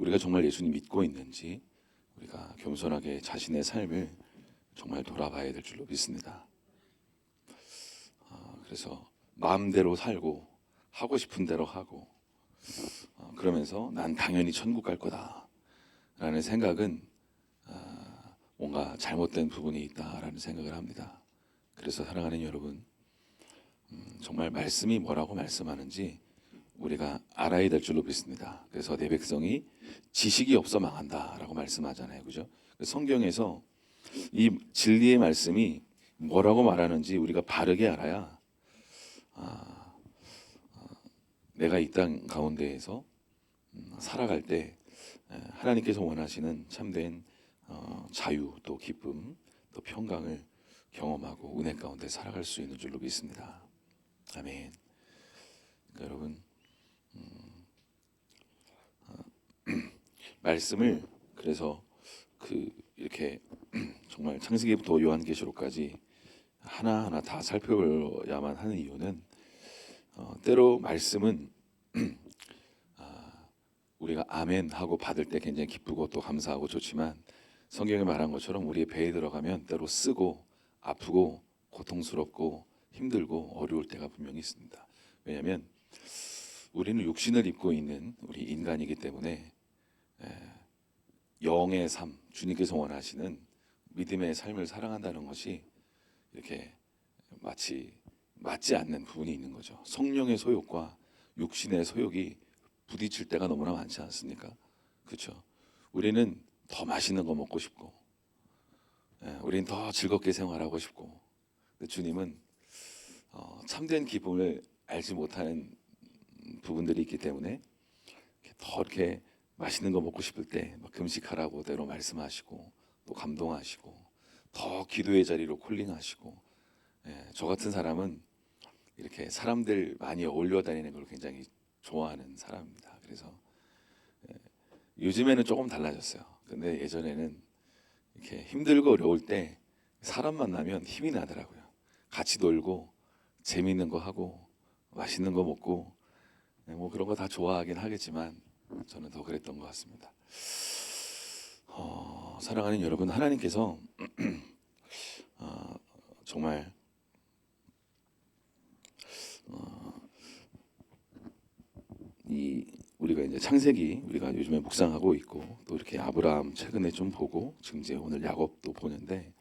우리가 정말 예수님 믿고 있는지 우리가 겸손하게 자신의 삶을 정말 돌아봐야 될 줄로 믿습니다. 그래서 마음대로 살고 하고 싶은 대로 하고 그러면서 난 당연히 천국 갈 거다라는 생각은 뭔가 잘못된 부분이 있다라는 생각을 합니다. 그래서 사랑하는 여러분, 정말 말씀이 뭐라고 말씀하는지 우리가 알아야 될 줄로 믿습니다. 그래서 내 백성이 지식이 없어 망한다라고 말씀하잖아요, 그죠? 성경에서 이 진리의 말씀이 뭐라고 말하는지 우리가 바르게 알아야 내가 이 땅 가운데에서 살아갈 때 하나님께서 원하시는 참된 자유 또 기쁨 또 평강을 경험하고 은혜 가운데 살아갈 수 있는 줄로 믿습니다. 아멘. 그러니까 여러분 말씀을 그래서 이렇게 정말 창세기부터 요한계시록까지 하나하나 다 살펴야만 하는 이유는 때로 말씀은 우리가 아멘 하고 받을 때 굉장히 기쁘고 또 감사하고 좋지만 성경에 말한 것처럼 우리의 배에 들어가면 때로 쓰고 아프고 고통스럽고 힘들고 어려울 때가 분명히 있습니다. 왜냐하면 우리는 육신을 입고 있는 우리 인간이기 때문에 영의 삶, 주님께서 원하시는 믿음의 삶을 살아간다는 것이 이렇게 마치 맞지 않는 부분이 있는 거죠. 성령의 소욕과 육신의 소욕이 부딪힐 때가 너무나 많지 않습니까? 그렇죠? 우리는 더 맛있는 거 먹고 싶고, 우리는 더 즐겁게 생활하고 싶고, 주님은 참된 기쁨을 알지 못하는 부분들이 있기 때문에 더 이렇게 맛있는 거 먹고 싶을 때 막 금식하라고 때로 말씀하시고 또 감동하시고 더 기도의 자리로 콜링하시고 저 같은 사람은 이렇게 사람들 많이 어울려 다니는 걸 굉장히 좋아하는 사람입니다. 그래서 요즘에는 조금 달라졌어요. 근데 예전에는 이렇게 힘들고 어려울 때 사람 만나면 힘이 나더라고요. 같이 놀고 재미있는 거 하고 맛있는 거 먹고 뭐 그런 거 다 좋아하긴 하겠지만 저는 더 그랬던 것 같습니다. 사랑하는 여러분, 하나님께서 정말 우리가 이제 창세기 우리가 요즘에 묵상하고 있고 또 이렇게 아브라함 최근에 좀 보고 지금 이제 오늘 야곱도 보는데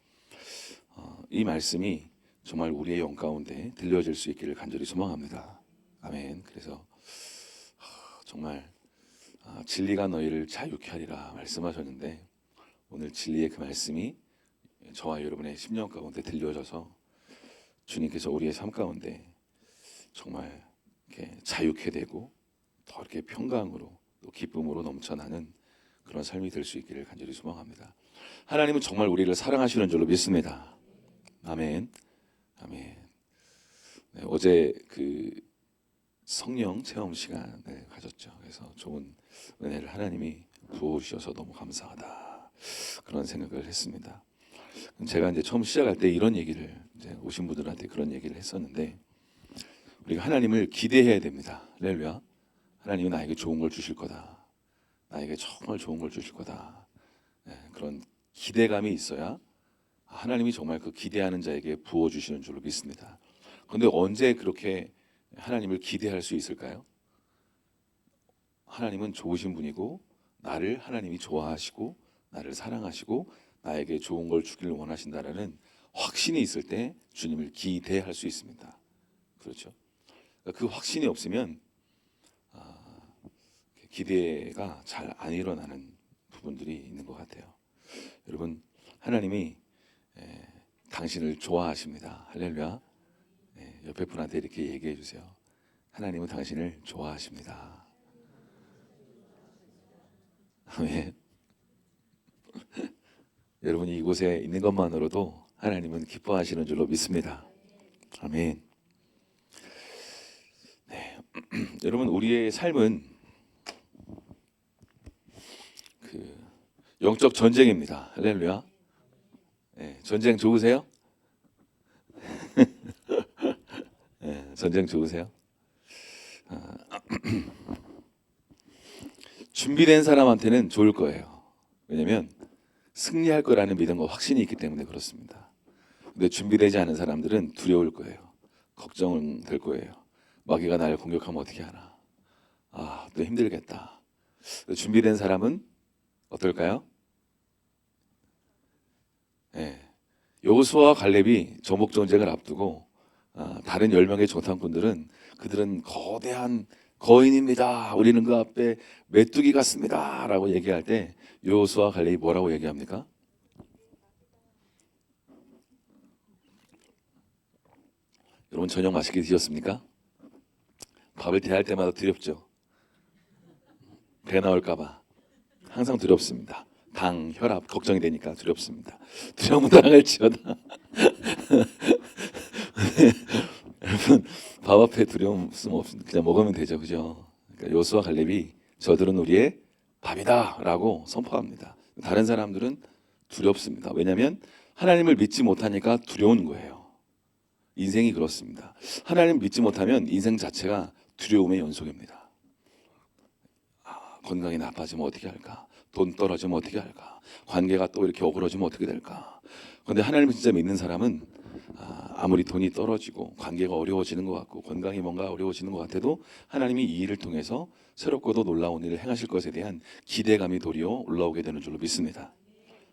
이 말씀이 정말 우리의 영 가운데 들려질 수 있기를 간절히 소망합니다. 아멘. 그래서 정말 진리가 너희를 자유케 하리라 말씀하셨는데 오늘 진리의 그 말씀이 저와 여러분의 심령 가운데 들려져서 주님께서 우리의 삶 가운데 정말 이렇게 자유케 되고 더 이렇게 평강으로 또 기쁨으로 넘쳐나는 그런 삶이 될 수 있기를 간절히 소망합니다. 하나님은 정말 우리를 사랑하시는 줄로 믿습니다. 아멘. 아멘. 네, 어제 성령 체험 시간을 가졌죠. 그래서 좋은 은혜를 하나님이 부어주셔서 너무 감사하다 그런 생각을 했습니다. 제가 이제 처음 시작할 때 이런 얘기를 이제 오신 분들한테 그런 얘기를 했었는데 우리가 하나님을 기대해야 됩니다. 할렐루야. 하나님은 나에게 좋은 걸 주실 거다. 나에게 정말 좋은 걸 주실 거다. 그런 기대감이 있어야 하나님이 정말 그 기대하는 자에게 부어주시는 줄로 믿습니다. 그런데 언제 그렇게 하나님을 기대할 수 있을까요? 하나님은 좋으신 분이고 나를 하나님이 좋아하시고 나를 사랑하시고 나에게 좋은 걸 주기를 원하신다라는 확신이 있을 때 주님을 기대할 수 있습니다. 그렇죠? 그 확신이 없으면 기대가 잘 안 일어나는 부분들이 있는 것 같아요. 여러분, 하나님이 당신을 좋아하십니다. 할렐루야. 옆에 분한테 이렇게 얘기해 주세요. 하나님은 당신을 좋아하십니다. 아멘. 여러분이 이곳에 있는 것만으로도 하나님은 기뻐하시는 줄로 믿습니다. 아멘. 네. 여러분, 우리의 삶은 영적 전쟁입니다. 할렐루야. 네, 전쟁 좋으세요? 네, 전쟁 좋으세요? 준비된 사람한테는 좋을 거예요. 왜냐하면 승리할 거라는 믿음과 확신이 있기 때문에 그렇습니다. 근데 준비되지 않은 사람들은 두려울 거예요. 걱정될 거예요. 마귀가 나를 공격하면 어떻게 하나. 또 힘들겠다. 준비된 사람은 어떨까요? 여호수아와 갈렙이 전복 전쟁을 앞두고 다른 10명의 정탐꾼들은 그들은 거대한 거인입니다. 우리는 그 앞에 메뚜기 같습니다. 라고 얘기할 때 여호수아와 갈렙이 뭐라고 얘기합니까? 여러분 저녁 맛있게 드셨습니까? 밥을 대할 때마다 두렵죠. 배 나올까봐 항상 두렵습니다. 당, 혈압 걱정이 되니까 두렵습니다. 두려움은 당할지어다. 여러분 밥 앞에 두려움 없습니다. 그냥 먹으면 되죠, 그죠? 그러니까 여호수아 갈렙이 저들은 우리의 밥이다라고 선포합니다. 다른 사람들은 두렵습니다. 왜냐하면 하나님을 믿지 못하니까 두려운 거예요. 인생이 그렇습니다. 하나님을 믿지 못하면 인생 자체가 두려움의 연속입니다. 건강이 나빠지면 어떻게 할까? 돈 떨어지면 어떻게 할까? 관계가 또 이렇게 어그러지면 어떻게 될까? 그런데 하나님을 진짜 믿는 사람은 아무리 돈이 떨어지고 관계가 어려워지는 것 같고 건강이 뭔가 어려워지는 것 같아도 하나님이 이 일을 통해서 새롭고도 놀라운 일을 행하실 것에 대한 기대감이 도리어 올라오게 되는 줄로 믿습니다.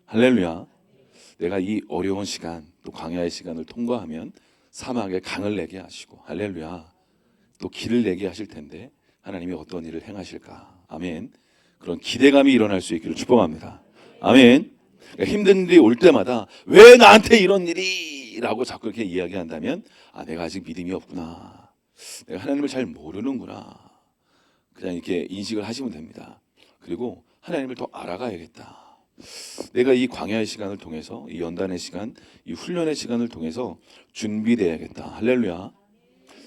할렐루야. 내가 이 어려운 시간 또 광야의 시간을 통과하면 사막에 강을 내게 하시고 할렐루야 또 길을 내게 하실 텐데 하나님이 어떤 일을 행하실까. 아멘. 그런 기대감이 일어날 수 있기를 축복합니다. 아멘. 그러니까 힘든 일이 올 때마다 왜 나한테 이런 일이 라고 자꾸 이렇게 이야기한다면 내가 아직 믿음이 없구나. 내가 하나님을 잘 모르는구나. 그냥 이렇게 인식을 하시면 됩니다. 그리고 하나님을 더 알아가야겠다. 내가 이 광야의 시간을 통해서 이 연단의 시간, 이 훈련의 시간을 통해서 준비돼야겠다. 할렐루야.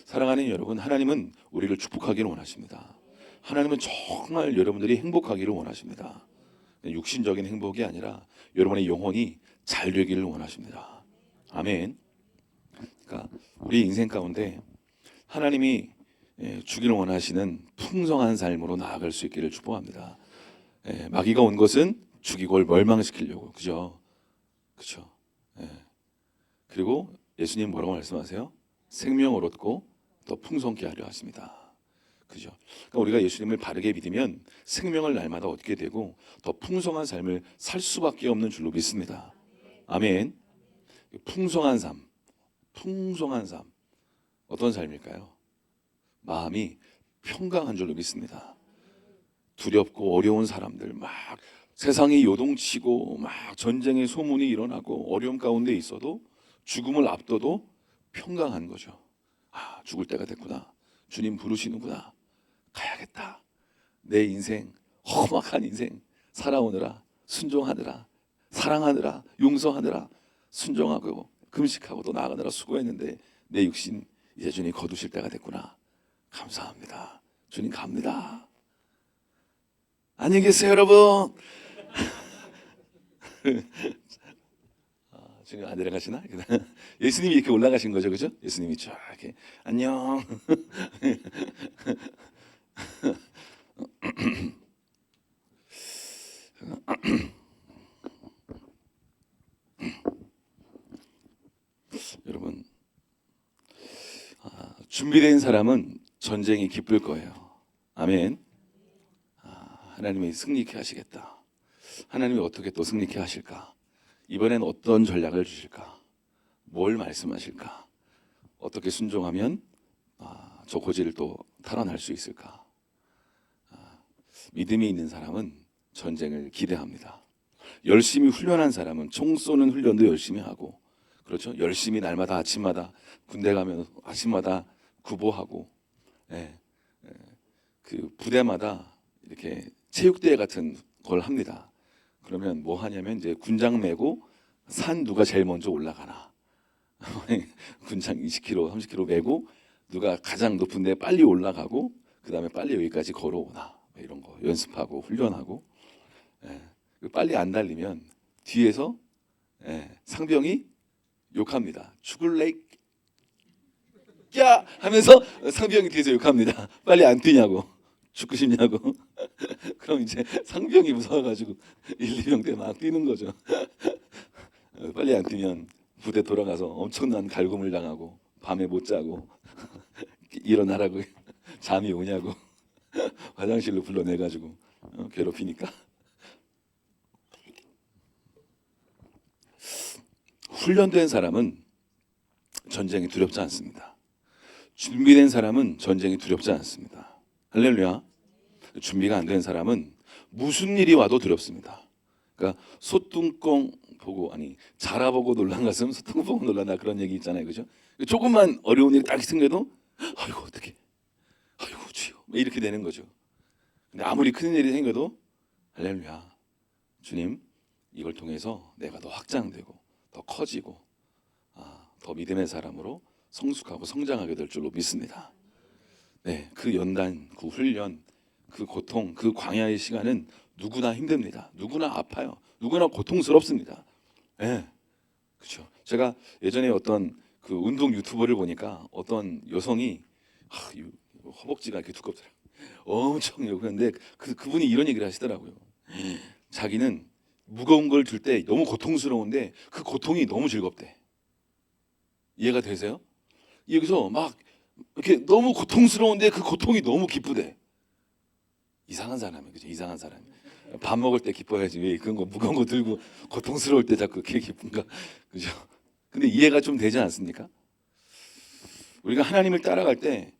사랑하는 여러분, 하나님은 우리를 축복하기를 원하십니다. 하나님은 정말 여러분들이 행복하기를 원하십니다. 육신적인 행복이 아니라 여러분의 영혼이 잘 되기를 원하십니다. 아멘. 그러니까 우리 인생 가운데 하나님이 주기를 원하시는 풍성한 삶으로 나아갈 수 있기를 축복합니다. 마귀가 온 것은 죽이고 멸망시키려고, 그죠? 그렇죠. 그리고 예수님 뭐라고 말씀하세요? 생명을 얻고 더 풍성케 하려 하십니다. 그죠? 그러니까 우리가 예수님을 바르게 믿으면 생명을 날마다 얻게 되고 더 풍성한 삶을 살 수밖에 없는 줄로 믿습니다. 아멘. 풍성한 삶, 풍성한 삶 어떤 삶일까요? 마음이 평강한 줄로 믿습니다. 두렵고 어려운 사람들 막 세상이 요동치고 막 전쟁의 소문이 일어나고 어려움 가운데 있어도 죽음을 앞둬도 평강한 거죠. 죽을 때가 됐구나. 주님 부르시는구나. 가야겠다. 내 인생 험악한 인생 살아오느라 순종하느라 사랑하느라 용서하느라 순종하고 금식하고 또 나아가느라 수고했는데 내 육신 이제 주님 거두실 때가 됐구나. 감사합니다. 주님 갑니다. 안녕히 계세요 여러분. 지금 안 내려가시나? 예수님이 이렇게 올라가신 거죠, 그죠? 예수님이 쫙 이렇게 안녕. 여러분, 준비된 사람은 전쟁이 기쁠 거예요. 아멘. 하나님이 승리케 하시겠다. 하나님이 어떻게 또 승리케 하실까? 이번엔 어떤 전략을 주실까? 뭘 말씀하실까? 어떻게 순종하면 저 고지를 또 탈환할 수 있을까? 믿음이 있는 사람은 전쟁을 기대합니다. 열심히 훈련한 사람은 총 쏘는 훈련도 열심히 하고, 그렇죠? 열심히 날마다 아침마다 군대 가면 아침마다 구보하고, 그 부대마다 이렇게 체육대회 같은 걸 합니다. 그러면 뭐 하냐면 이제 군장 메고 산 누가 제일 먼저 올라가나. 군장 20km, 30km 메고 누가 가장 높은 데 빨리 올라가고 그 다음에 빨리 여기까지 걸어오나. 이런 거 연습하고 훈련하고. 빨리 안 달리면 뒤에서 상병이 욕합니다. 죽을래 야 하면서 상병이 뒤에서 욕합니다. 빨리 안 뛰냐고. 죽고 싶냐고. 그럼 이제 상병이 무서워가지고 1, 2병 때 막 뛰는 거죠. 빨리 안 뛰면 부대 돌아가서 엄청난 갈굼을 당하고 밤에 못 자고 일어나라고 잠이 오냐고 화장실로 불러내가지고 괴롭히니까. 훈련된 사람은 전쟁이 두렵지 않습니다. 준비된 사람은 전쟁이 두렵지 않습니다. 할렐루야. 준비가 안 된 사람은 무슨 일이 와도 두렵습니다. 그러니까 소뚜껑 보고, 아니 자라보고 놀란 것은 소뚜껑 보고 놀란다, 그런 얘기 있잖아요, 그죠? 조금만 어려운 일이 딱 생겨도 아이고 어떡해, 아이고 주여, 이렇게 되는 거죠. 근데 아무리 큰 일이 생겨도 할렐루야, 주님 이걸 통해서 내가 더 확장되고 더 커지고 더 믿음의 사람으로 성숙하고 성장하게 될 줄로 믿습니다. 네, 그 연단, 그 훈련, 그 고통, 그 광야의 시간은 누구나 힘듭니다. 누구나 아파요. 누구나 고통스럽습니다. 네, 그렇죠. 제가 예전에 어떤 그 운동 유튜버를 보니까 어떤 여성이 허벅지가 이렇게 두껍더라고요. 엄청요. 그런데 그분이 이런 얘기를 하시더라고요. 자기는 무거운 걸 들 때 너무 고통스러운데 그 고통이 너무 즐겁대. 이해가 되세요? 여기서 막 이렇게 너무 고통스러운데 그 고통이 너무 기쁘대. 이상한 사람이에요, 그죠? 이상한 사람. 밥 먹을 때 기뻐야지 왜 그런 거 무거운 거 들고 고통스러울 때 자꾸 그게 기쁜가, 그죠? 근데 이해가 좀 되지 않습니까? 우리가 하나님을 따라갈 때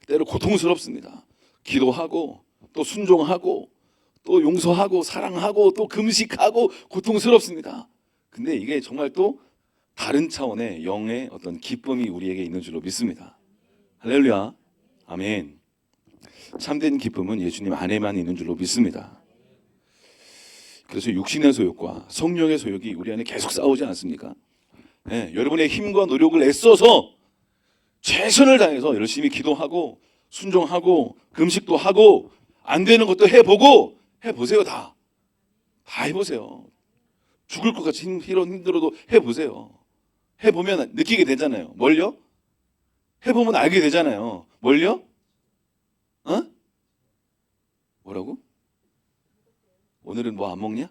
때로 고통스럽습니다. 기도하고 또 순종하고 또 용서하고 사랑하고 또 금식하고 고통스럽습니다. 근데 이게 정말 또 다른 차원의 영의 어떤 기쁨이 우리에게 있는 줄로 믿습니다. 할렐루야, 아멘. 참된 기쁨은 예수님 안에만 있는 줄로 믿습니다. 그래서 육신의 소욕과 성령의 소욕이 우리 안에 계속 싸우지 않습니까? 네, 여러분의 힘과 노력을 애써서 최선을 다해서 열심히 기도하고 순종하고 금식도 하고 안 되는 것도 해보세요. 다 해보세요. 죽을 것 같이 힘들어도 해보세요. 해보면 느끼게 되잖아요. 뭘요? 해보면 알게 되잖아요. 뭘요? 뭐라고? 오늘은 뭐 안 먹냐?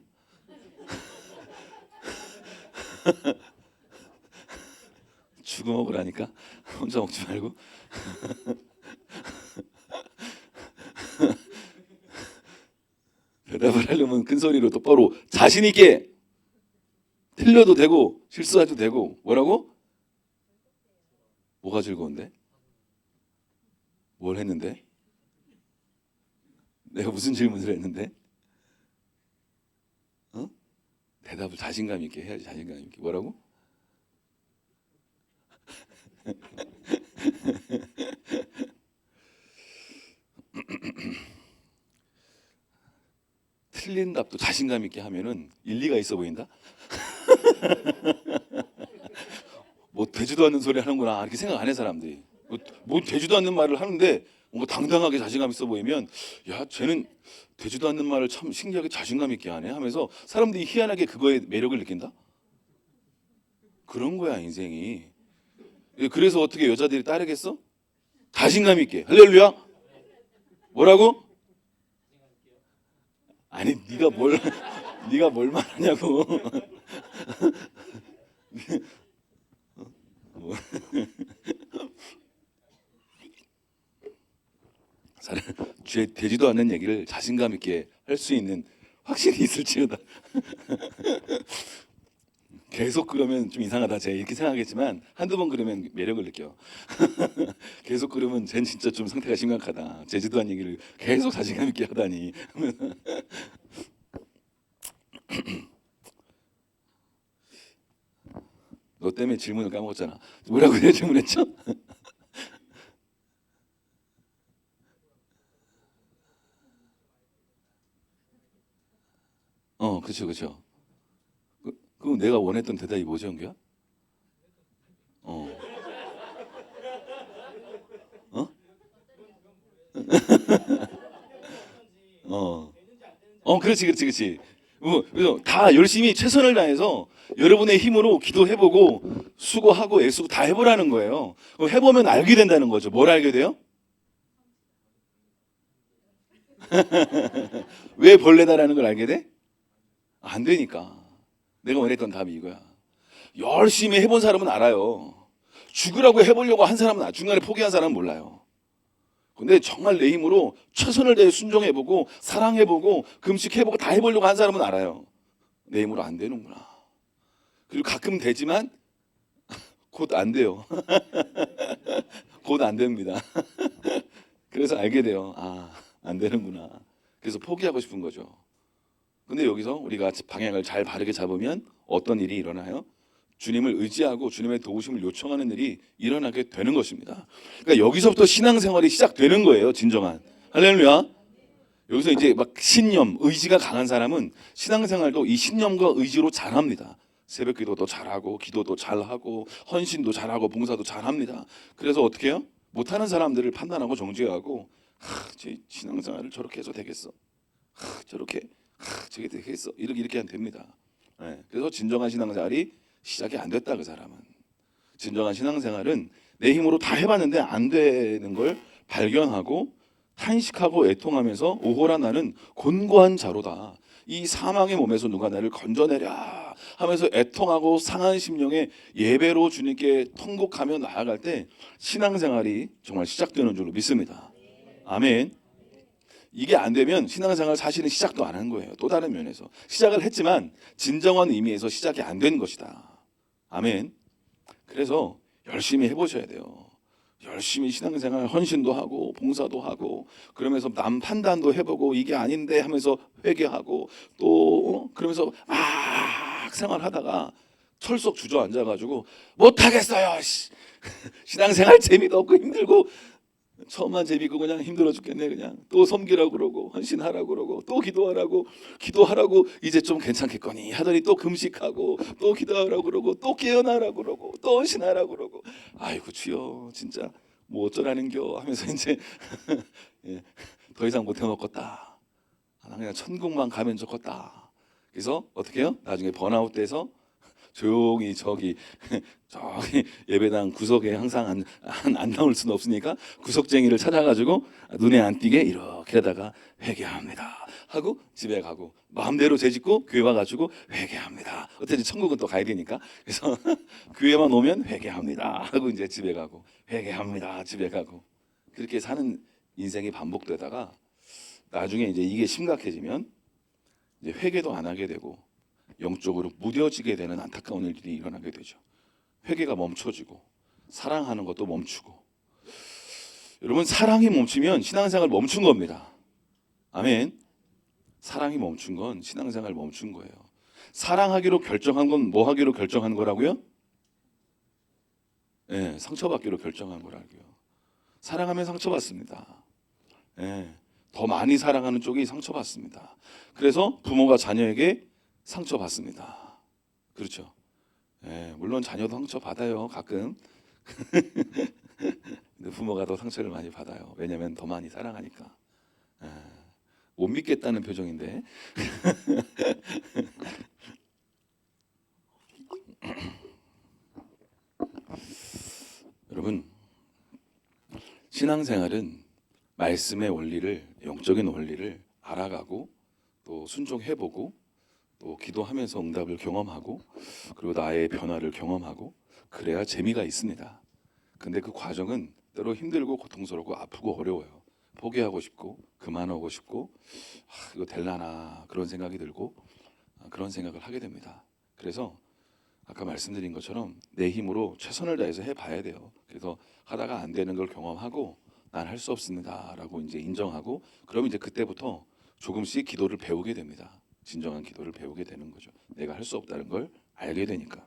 죽어 먹으라니까 혼자 먹지 말고. 대답을 하려면 큰 소리로 똑바로 자신 있게, 틀려도 되고 실수해도 되고. 뭐라고? 뭐가 즐거운데? 뭘 했는데? 내가 무슨 질문을 했는데? 대답을 자신감 있게 해야지. 자신감 있게. 뭐라고? 틀린 답도 자신감 있게 하면은 일리가 있어 보인다. 뭐 되지도 않는 소리 하는구나 이렇게 생각 안 해 사람들이. 뭐 되지도 않는 말을 하는데 뭔가 당당하게 자신감 있어 보이면, 야 쟤는 되지도 않는 말을 참 신기하게 자신감 있게 하네 하면서 사람들이 희한하게 그거에 매력을 느낀다. 그런 거야 인생이. 그래서 어떻게 여자들이 따르겠어? 자신감 있게. 할렐루야. 뭐라고? 아니 네가 뭘 말하냐고. 되지도 않는 얘기를 자신감 있게 할 수 있는 확신이 있을지어다. 계속 그러면 좀 이상하다 제가 이렇게 생각하겠지만 한두 번 그러면 매력을 느껴. 계속 그러면 쟨 진짜 좀 상태가 심각하다. 되지도 않은 얘기를 계속 자신감 있게 하다니. 너 때문에 질문을 까먹었잖아. 뭐라고 내가 질문했죠? 그렇죠, 그렇죠. 그럼 내가 원했던 대답이 뭐지, 영규야? 어, 어, 어, 그렇지, 그렇지, 그렇지. 그래서 다 열심히 최선을 다해서 여러분의 힘으로 기도해보고 수고하고 애쓰고 다 해보라는 거예요. 그럼 해보면 알게 된다는 거죠. 뭘 알게 돼요? 왜 벌레다라는 걸 알게 돼? 안 되니까. 내가 원했던 답이 이거야. 열심히 해본 사람은 알아요. 죽으라고 해보려고 한 사람은 중간에 포기한 사람은 몰라요. 근데 정말 내 힘으로 최선을 다해 순종해보고 사랑해보고 금식해보고 다 해보려고 한 사람은 알아요. 내 힘으로 안 되는구나. 그리고 가끔 되지만 곧 안 돼요. 곧 안 됩니다. 그래서 알게 돼요. 아, 안 되는구나. 그래서 포기하고 싶은 거죠. 근데 여기서 우리가 방향을 잘 바르게 잡으면 어떤 일이 일어나요? 주님을 의지하고 주님의 도우심을 요청하는 일이 일어나게 되는 것입니다. 그러니까 여기서부터 신앙생활이 시작되는 거예요. 진정한. 할렐루야. 여기서 이제 막 신념, 의지가 강한 사람은 신앙생활도 이 신념과 의지로 잘합니다. 새벽 기도도 잘하고 기도도 잘하고 헌신도 잘하고 봉사도 잘합니다. 그래서 어떻게 해요? 못하는 사람들을 판단하고 정죄하고 제 신앙생활을 저렇게 해서 되겠어? 저렇게 저게 되겠어? 이렇게 하면 됩니다. 네. 그래서 진정한 신앙생활이 시작이 안 됐다 그 사람은. 진정한 신앙생활은 내 힘으로 다 해봤는데 안 되는 걸 발견하고 탄식하고 애통하면서 오호라 나는 곤고한 자로다. 이 사망의 몸에서 누가 나를 건져내랴 하면서 애통하고 상한 심령에 예배로 주님께 통곡하며 나아갈 때 신앙생활이 정말 시작되는 줄로 믿습니다. 아멘. 이게 안 되면 신앙생활 사실은 시작도 안 한 거예요. 또 다른 면에서 시작을 했지만 진정한 의미에서 시작이 안 된 것이다. 아멘. 그래서 열심히 해보셔야 돼요. 열심히 신앙생활 헌신도 하고 봉사도 하고 그러면서 남 판단도 해보고 이게 아닌데 하면서 회개하고 또 그러면서 막 생활하다가 철썩 주저앉아가지고 못하겠어요. 신앙생활 재미도 없고 힘들고 처음만 재미고 그냥 힘들어 죽겠네. 그냥 또 섬기라고 그러고 헌신하라고 그러고 또 기도하라고 이제 좀 괜찮겠거니 하더니 또 금식하고 또 기도하라고 그러고 또 깨어나라고 그러고 또 헌신하라고 그러고 아이고 주여 진짜 뭐 어쩌라는겨 하면서 이제 예, 더 이상 못 해먹겠다. 나 그냥 천국만 가면 좋겠다. 그래서 어떻게 해요? 나중에 번아웃 돼서 조용히 저기 예배당 구석에 항상 안 나올 수는 없으니까 구석쟁이를 찾아가지고 눈에 안 띄게 이렇게 하다가 회개합니다 하고 집에 가고 마음대로 죄짓고 교회 와가지고 회개합니다. 어쨌든 천국은 또 가야 되니까 그래서 교회만 오면 회개합니다 하고 이제 집에 가고 회개합니다 집에 가고 그렇게 사는 인생이 반복되다가 나중에 이제 이게 심각해지면 이제 회개도 안 하게 되고 영적으로 무뎌지게 되는 안타까운 일들이 일어나게 되죠. 회개가 멈춰지고 사랑하는 것도 멈추고. 여러분 사랑이 멈추면 신앙생활 멈춘 겁니다. 아멘. 사랑이 멈춘 건 신앙생활 멈춘 거예요. 사랑하기로 결정한 건 뭐 하기로 결정한 거라고요? 네, 상처받기로 결정한 거라고요. 사랑하면 상처받습니다. 네, 더 많이 사랑하는 쪽이 상처받습니다. 그래서 부모가 자녀에게 상처받습니다. 그렇죠. 예, 물론 자녀도 상처받아요. 가끔. 근데 부모가 더 상처를 많이 받아요. 왜냐하면 더 많이 사랑하니까. 예, 못 믿겠다는 표정인데. 여러분 신앙생활은 말씀의 원리를 영적인 원리를 알아가고 또 순종해보고 또 기도하면서 응답을 경험하고 그리고 나의 변화를 경험하고 그래야 재미가 있습니다. 근데 그 과정은 때로 힘들고 고통스럽고 아프고 어려워요. 포기하고 싶고 그만하고 싶고 이거 될라나 그런 생각이 들고 그런 생각을 하게 됩니다. 그래서 아까 말씀드린 것처럼 내 힘으로 최선을 다해서 해봐야 돼요. 그래서 하다가 안 되는 걸 경험하고 난 할 수 없습니다라고 이제 인정하고 그럼 이제 그때부터 조금씩 기도를 배우게 됩니다. 진정한 기도를 배우게 되는 거죠. 내가 할 수 없다는 걸 알게 되니까.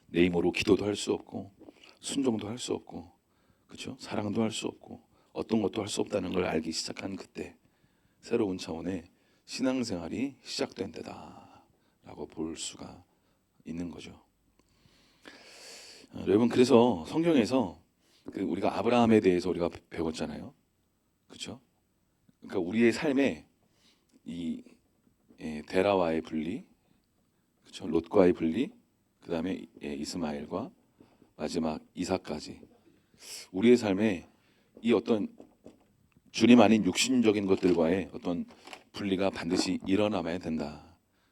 내 힘으로 기도도 할 수 없고 순종도 할 수 없고 그렇죠? 사랑도 할 수 없고 어떤 것도 할 수 없다는 걸 알기 시작한 그때 새로운 차원의 신앙생활이 시작된 때다라고 볼 수가 있는 거죠. 여러분 그래서 성경에서 우리가 아브라함에 대해서 우리가 배웠잖아요. 그렇죠? 그러니까 우리의 삶에 이 데라와의 분리, 그렇죠? 롯과의 분리, 그 다음에 이스마엘과 마지막 이삭까지 우리의 삶에 이 어떤 주님 아닌 육신적인 것들과의 어떤 분리가 반드시 일어나야 된다.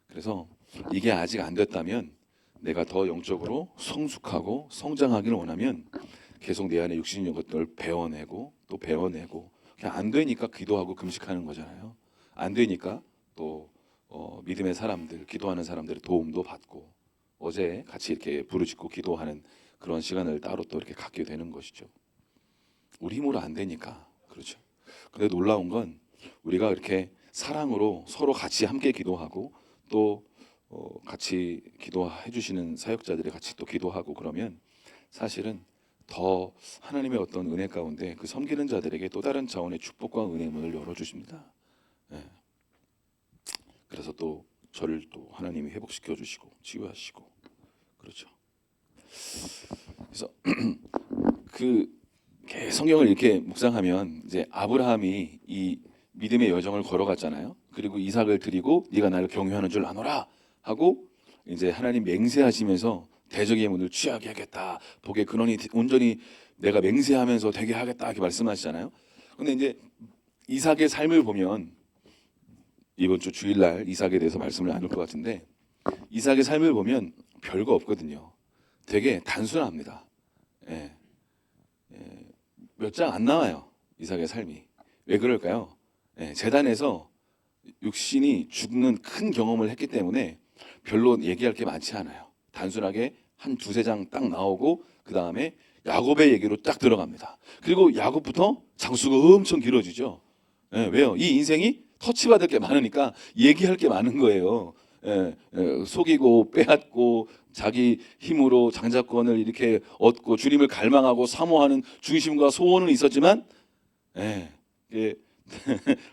그래서 이게 아직 안 됐다면 내가 더 영적으로 성숙하고 성장하기를 원하면 계속 내 안에 육신적인 것들을 배워내고 또 배워내고, 그냥 안 되니까 기도하고 금식하는 거잖아요. 안 되니까 또 믿음의 사람들, 기도하는 사람들의 도움도 받고, 어제 같이 이렇게 부르짖고 기도하는 그런 시간을 따로 또 이렇게 갖게 되는 것이죠. 우리 힘으로 안 되니까. 그렇죠. 근데 놀라운 건 우리가 이렇게 사랑으로 서로 같이 함께 기도하고 또 같이 기도해 주시는 사역자들이 같이 또 기도하고 그러면 사실은 더 하나님의 어떤 은혜 가운데 그 섬기는 자들에게 또 다른 차원의 축복과 은혜의 문을 열어주십니다. 예. 그래서 또 저를 또 하나님이 회복시켜 주시고 치유하시고 그렇죠. 그래서 그 성경을 이렇게 묵상하면 이제 아브라함이 이 믿음의 여정을 걸어갔잖아요. 그리고 이삭을 드리고 네가 나를 경유하는 줄 아노라 하고 이제 하나님 맹세하시면서 대적의 문을 취하게 하겠다. 복의 근원이 온전히 내가 맹세하면서 되게 하겠다 이렇게 말씀하시잖아요. 근데 이제 이삭의 삶을 보면 이번 주 주일날 이삭에 대해서 말씀을 나눌 것 같은데 이삭의 삶을 보면 별거 없거든요. 되게 단순합니다. 예. 몇 장 안 나와요. 이삭의 삶이. 왜 그럴까요? 제단에서 육신이 죽는 큰 경험을 했기 때문에 별로 얘기할 게 많지 않아요. 단순하게 한 두세 장 딱 나오고 그 다음에 야곱의 얘기로 딱 들어갑니다. 그리고 야곱부터 장수가 엄청 길어지죠. 왜요? 이 인생이 터치받을 게 많으니까 얘기할 게 많은 거예요. 속이고 빼앗고 자기 힘으로 장자권을 이렇게 얻고 주님을 갈망하고 사모하는 중심과 소원은 있었지만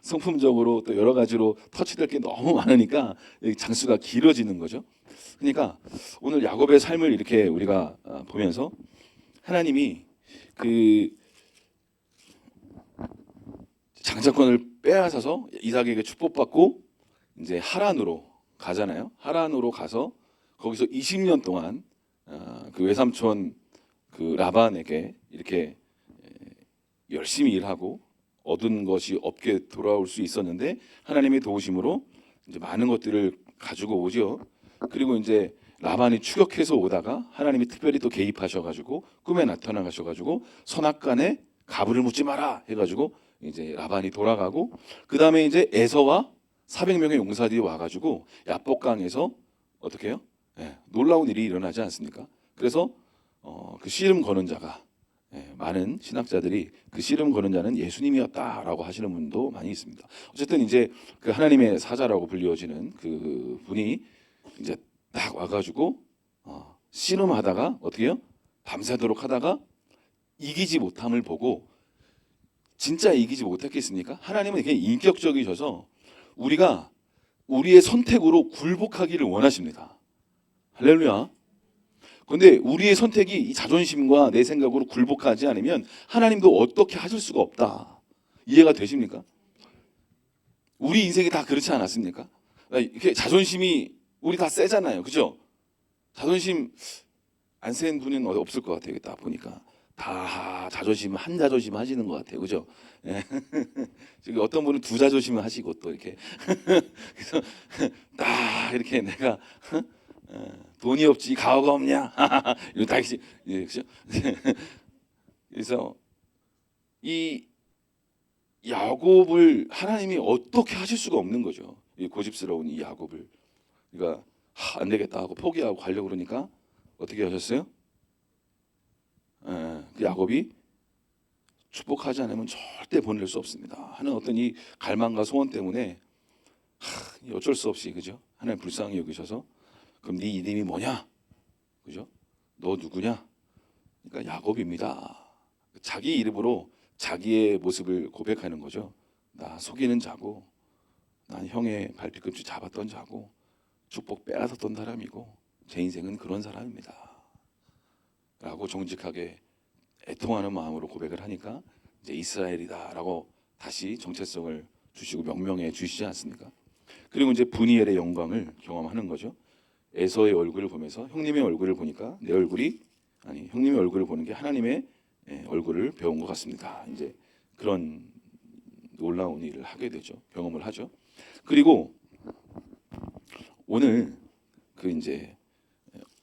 성품적으로 또 여러 가지로 터치될 게 너무 많으니까 장수가 길어지는 거죠. 그러니까 오늘 야곱의 삶을 이렇게 우리가 보면서 하나님이 그 장자권을 빼앗아서 이삭에게 축복받고 이제 하란으로 가잖아요. 하란으로 가서 거기서 20년 동안 그 외삼촌 그 라반에게 이렇게 열심히 일하고 얻은 것이 없게 돌아올 수 있었는데 하나님의 도우심으로 이제 많은 것들을 가지고 오죠. 그리고 이제 라반이 추격해서 오다가 하나님이 특별히 또 개입하셔가지고 꿈에 나타나셔가지고 선악간에 가부를 묻지 마라 해가지고 이제 라반이 돌아가고 그 다음에 이제 에서와 400명의 용사들이 와가지고 야복강에서 어떻게 해요? 놀라운 일이 일어나지 않습니까? 그래서 그 씨름 거는 자가 많은 신학자들이 그 씨름 거는 자는 예수님이었다라고 하시는 분도 많이 있습니다. 어쨌든 이제 그 하나님의 사자라고 불리워지는 그 분이 이제 딱 와가지고 씨름하다가 어떻게 해요? 밤새도록 하다가 이기지 못함을 보고 진짜 이기지 못했겠습니까? 하나님은 되게 인격적이셔서 우리가 우리의 선택으로 굴복하기를 원하십니다. 할렐루야. 그런데 우리의 선택이 이 자존심과 내 생각으로 굴복하지 않으면 하나님도 어떻게 하실 수가 없다. 이해가 되십니까? 우리 인생이 다 그렇지 않았습니까? 이렇게 자존심이 우리 다 세잖아요. 그죠? 자존심 안 센 분은 없을 것 같아요. 딱 보니까 다 자존심 한 자존심 하시는 것 같아요. 그죠? 지금 어떤 분은 두 자존심을 하시고 또 이렇게 그래서 딱 이렇게 내가 돈이 없지 가오가 없냐? 이거 다 그죠? 그래서 이 야곱을 하나님이 어떻게 하실 수가 없는 거죠. 이 고집스러운 이 야곱을. 그러니까 안 되겠다 하고 포기하고 가려고 그러니까 어떻게 하셨어요? 그 야곱이 축복하지 않으면 절대 보낼 수 없습니다 하는 어떤 이 갈망과 소원 때문에 어쩔 수 없이 그죠? 하나님 불쌍히 여기셔서 그럼 네 이름이 뭐냐? 그죠? 너 누구냐? 그러니까 야곱입니다. 자기 이름으로 자기의 모습을 고백하는 거죠. 나 속이는 자고 난 형의 발뒤꿈치 잡았던 자고 축복 빼앗았던 사람이고 제 인생은 그런 사람입니다 라고 정직하게 애통하는 마음으로 고백을 하니까 이제 이스라엘이다라고 다시 정체성을 주시고 명명해 주시지 않습니까? 그리고 이제 분이엘의 영광을 경험하는 거죠. 에서의 얼굴을 보면서 형님의 얼굴을 보니까 내 얼굴이 아니 형님의 얼굴을 보는 게 하나님의 얼굴을 배운 것 같습니다. 이제 그런 놀라운 일을 하게 되죠. 경험을 하죠. 그리고 오늘 그 이제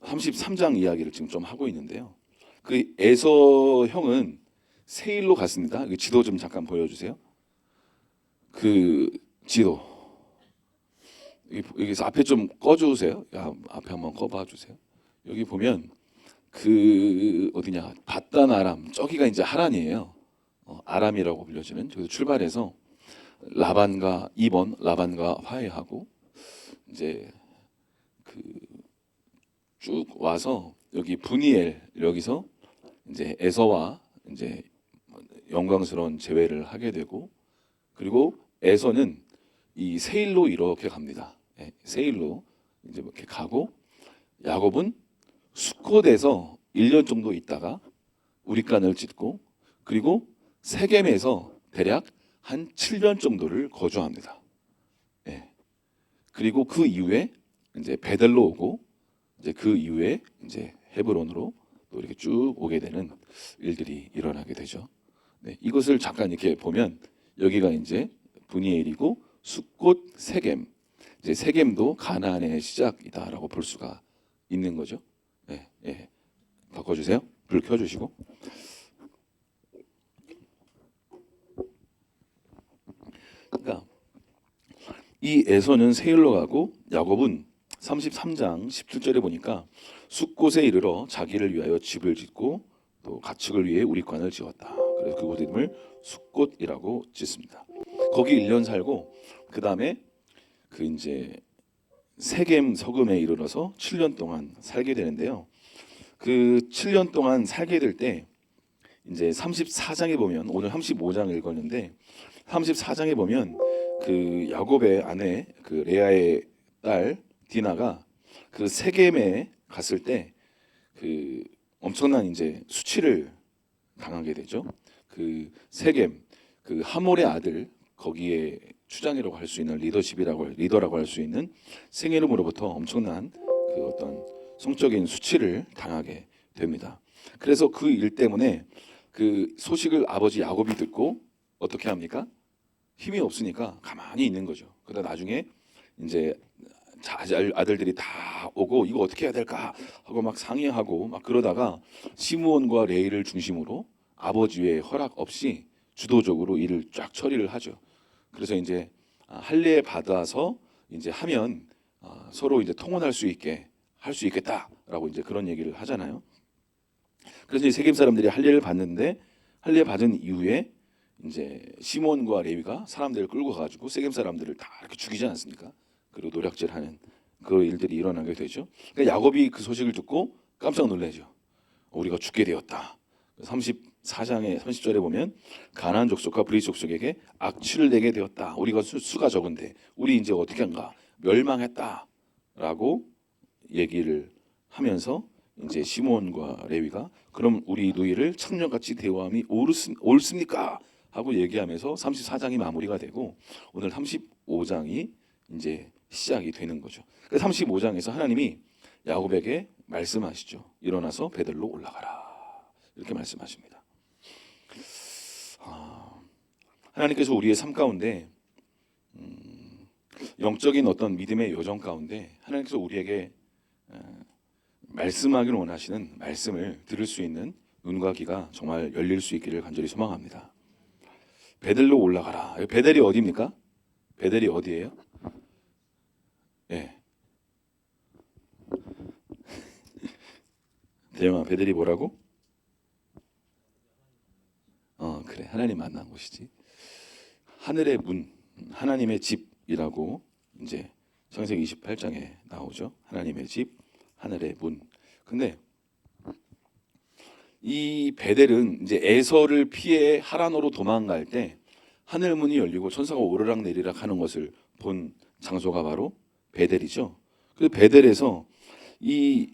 33장 이야기를 지금 좀 하고 있는데요. 그 에서 형은 세일로 갔습니다. 그 지도 좀 잠깐 보여주세요. 그 지도 여기서 앞에 좀 꺼주세요. 앞에 한번 꺼봐 주세요. 여기 보면 그 어디냐, 바단 아람, 저기가 이제 하란이에요. 아람이라고 불려지는. 저기서 출발해서 라반과 이번 라반과 화해하고 이제 그 쭉 와서 여기 분이엘, 여기서 이제 에서와 이제 영광스러운 재회를 하게 되고, 그리고 에서는 이 세일로 이렇게 갑니다. 세일로 이제 이렇게 가고, 야곱은 숫곳에서 1년 정도 있다가 우리간을 짓고, 그리고 세겜에서 대략 한 7년 정도를 거주합니다. 그리고 그 이후에 이제 베델로 오고, 이제 그 이후에 이제 헤브론으로 또 이렇게 쭉 오게 되는 일들이 일어나게 되죠. 이것을 잠깐 이렇게 보면 여기가 이제 분이엘이고, 숫곳 세겜, 이제 세겜도 가나안의 시작이다라고 볼 수가 있는 거죠. 바꿔주세요. 불 켜주시고. 그러니까 이 에서는 세일로 가고, 야곱은 33장 17절에 보니까 숫곳에 이르러 자기를 위하여 집을 짓고 또 가축을 위해 우리관을 지었다. 그래서 그곳 이름을 숫곳이라고 짓습니다. 거기 1년 살고, 그 다음에 그 이제 세겜 서금에 이르러서 7년 동안 살게 되는데요. 그 7년 동안 살게 될 때 이제 34장에 보면, 오늘 35장 읽었는데 34장에 보면 그 야곱의 아내 그 레아의 딸 디나가 그 세겜에 갔을 때 그 엄청난 이제 수치를 당하게 되죠. 그 세겜, 그 하몰의 아들, 거기에 추장이라고 할 수 있는 리더라고 할 수 있는 생애름으로부터 엄청난 그 어떤 성적인 수치를 당하게 됩니다. 그래서 그 일 때문에 그 소식을 아버지 야곱이 듣고 어떻게 합니까? 힘이 없으니까 가만히 있는 거죠. 그러다 나중에 이제 아들들이 다 오고 이거 어떻게 해야 될까 하고 막 상의하고 막 그러다가 시므온과 레이를 중심으로 아버지의 허락 없이 주도적으로 일을 쫙 처리를 하죠. 그래서 이제 할례 받아서 이제 하면 서로 이제 통혼할 수 있게 할 수 있겠다라고 이제 그런 얘기를 하잖아요. 그래서 이제 세겜 사람들이 할례를 받는데, 할례 받은 이후에 이제 시몬과 레위가 사람들을 끌고 가가지고 세겜 사람들을 다 이렇게 죽이지 않습니까? 그리고 노략질하는 그 일들이 일어나게 되죠. 그러니까 야곱이 그 소식을 듣고 깜짝 놀라죠. 우리가 죽게 되었다. 34장의 30절에 보면 가나안 족속과 브리스 족속에게 악취를 내게 되었다. 우리가 수가 적은데 우리 이제 어떻게 한가? 멸망했다라고 얘기를 하면서 이제 시몬과 레위가 그럼 우리 누이를 청년같이 대우함이 옳습니까? 하고 얘기하면서 34장이 마무리가 되고 오늘 35장이 이제 시작이 되는 거죠. 35장에서 하나님이 야곱에게 말씀하시죠. 일어나서 베들로 올라가라. 이렇게 말씀하십니다. 하나님께서 우리의 삶 가운데 영적인 어떤 믿음의 여정 가운데 하나님께서 우리에게 말씀하기를 원하시는 말씀을 들을 수 있는 눈과 귀가 정말 열릴 수 있기를 간절히 소망합니다. 베델로 올라가라. 베델이 어디입니까? 베델이 어디예요? 대영아, 베델이 뭐라고? 그래, 하나님 만난 곳이지. 하늘의 문, 하나님의 집이라고 이제 창세기 28장에 나오죠. 하나님의 집, 하늘의 문. 근데 이 베델은 이제 에서를 피해 하란으로 도망갈 때 하늘 문이 열리고 천사가 오르락 내리락 하는 것을 본 장소가 바로 베델이죠. 그 베델에서 이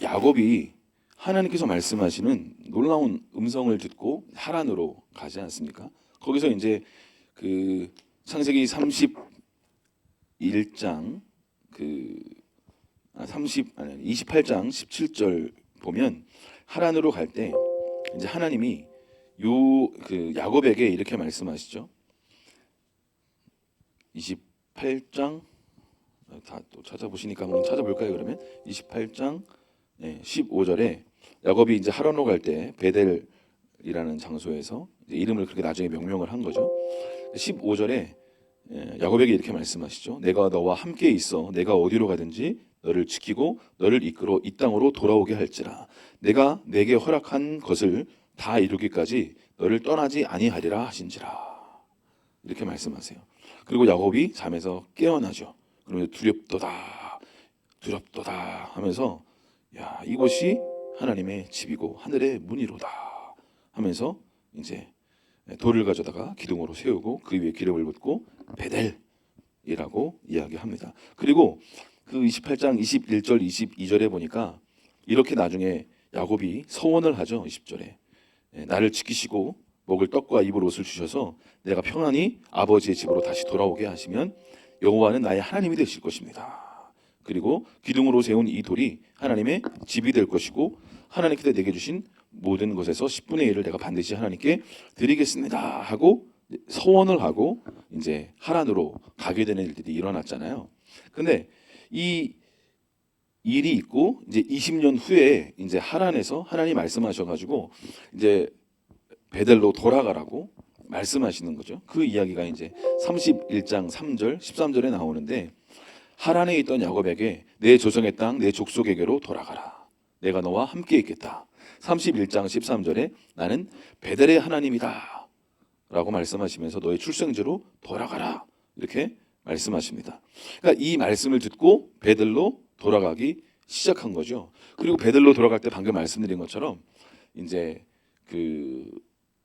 야곱이 하나님께서 말씀하시는 놀라운 음성을 듣고 하란으로 가지 않습니까? 거기서 이제 그 창세기 31장 28장 17절 보면 하란으로 갈 때 이제 하나님이 그 야곱에게 이렇게 말씀하시죠. 28장 다 또 찾아보시니까 한번 찾아볼까요? 그러면 28장 15절에 야곱이 이제 하란으로 갈 때 베델이라는 장소에서 이제 이름을 그렇게 나중에 명명을 한 거죠. 15절에 야곱에게 이렇게 말씀하시죠. 내가 너와 함께 있어 내가 어디로 가든지 너를 지키고 너를 이끌어 이 땅으로 돌아오게 할지라. 내가 내게 허락한 것을 다 이루기까지 너를 떠나지 아니하리라 하신지라. 이렇게 말씀하세요. 그리고 야곱이 잠에서 깨어나죠. 그러면 두렵도다 두렵도다 하면서 야 이곳이 하나님의 집이고 하늘의 문이로다 하면서 이제 돌을 가져다가 기둥으로 세우고 그 위에 기름을 붓고 베델이라고 이야기합니다. 그리고 그 28장 21절 22절에 보니까 이렇게 나중에 야곱이 서원을 하죠. 20절에 나를 지키시고 먹을 떡과 입을 옷을 주셔서 내가 평안히 아버지의 집으로 다시 돌아오게 하시면 여호와는 나의 하나님이 되실 것입니다. 그리고 기둥으로 세운 이 돌이 하나님의 집이 될 것이고 하나님께서 내게 주신 모든 것에서 10분의 1을 내가 반드시 하나님께 드리겠습니다 하고 서원을 하고 이제 하란으로 가게 되는 일들이 일어났잖아요. 근데 이 일이 있고 이제 20년 후에 이제 하란에서 하나님 말씀하셔가지고 이제 베델로 돌아가라고 말씀하시는 거죠. 그 이야기가 이제 31장 3절 13절에 나오는데 하란에 있던 야곱에게 내 조정의 땅 내 족속에게로 돌아가라. 내가 너와 함께 있겠다. 31장 13절에 나는 베델의 하나님이다 라고 말씀하시면서 너의 출생지로 돌아가라 이렇게 말씀하십니다. 그러니까 이 말씀을 듣고 베델로 돌아가기 시작한 거죠. 그리고 베델로 돌아갈 때 방금 말씀드린 것처럼 이제 그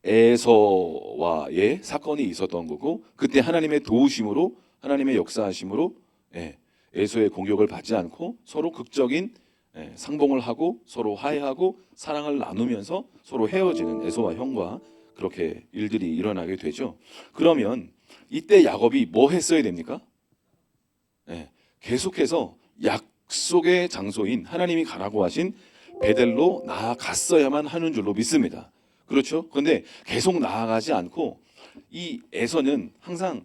에서와의 사건이 있었던 거고 그때 하나님의 도우심으로 하나님의 역사하심으로 에서의 공격을 받지 않고 서로 극적인 상봉을 하고 서로 화해하고 사랑을 나누면서 서로 헤어지는 에서와 형과 그렇게 일들이 일어나게 되죠. 그러면 이때 야곱이 뭐 했어야 됩니까? 계속해서 약속의 장소인 하나님이 가라고 하신 베델로 나아갔어야만 하는 줄로 믿습니다. 그렇죠? 그런데 계속 나아가지 않고 이 에서는 항상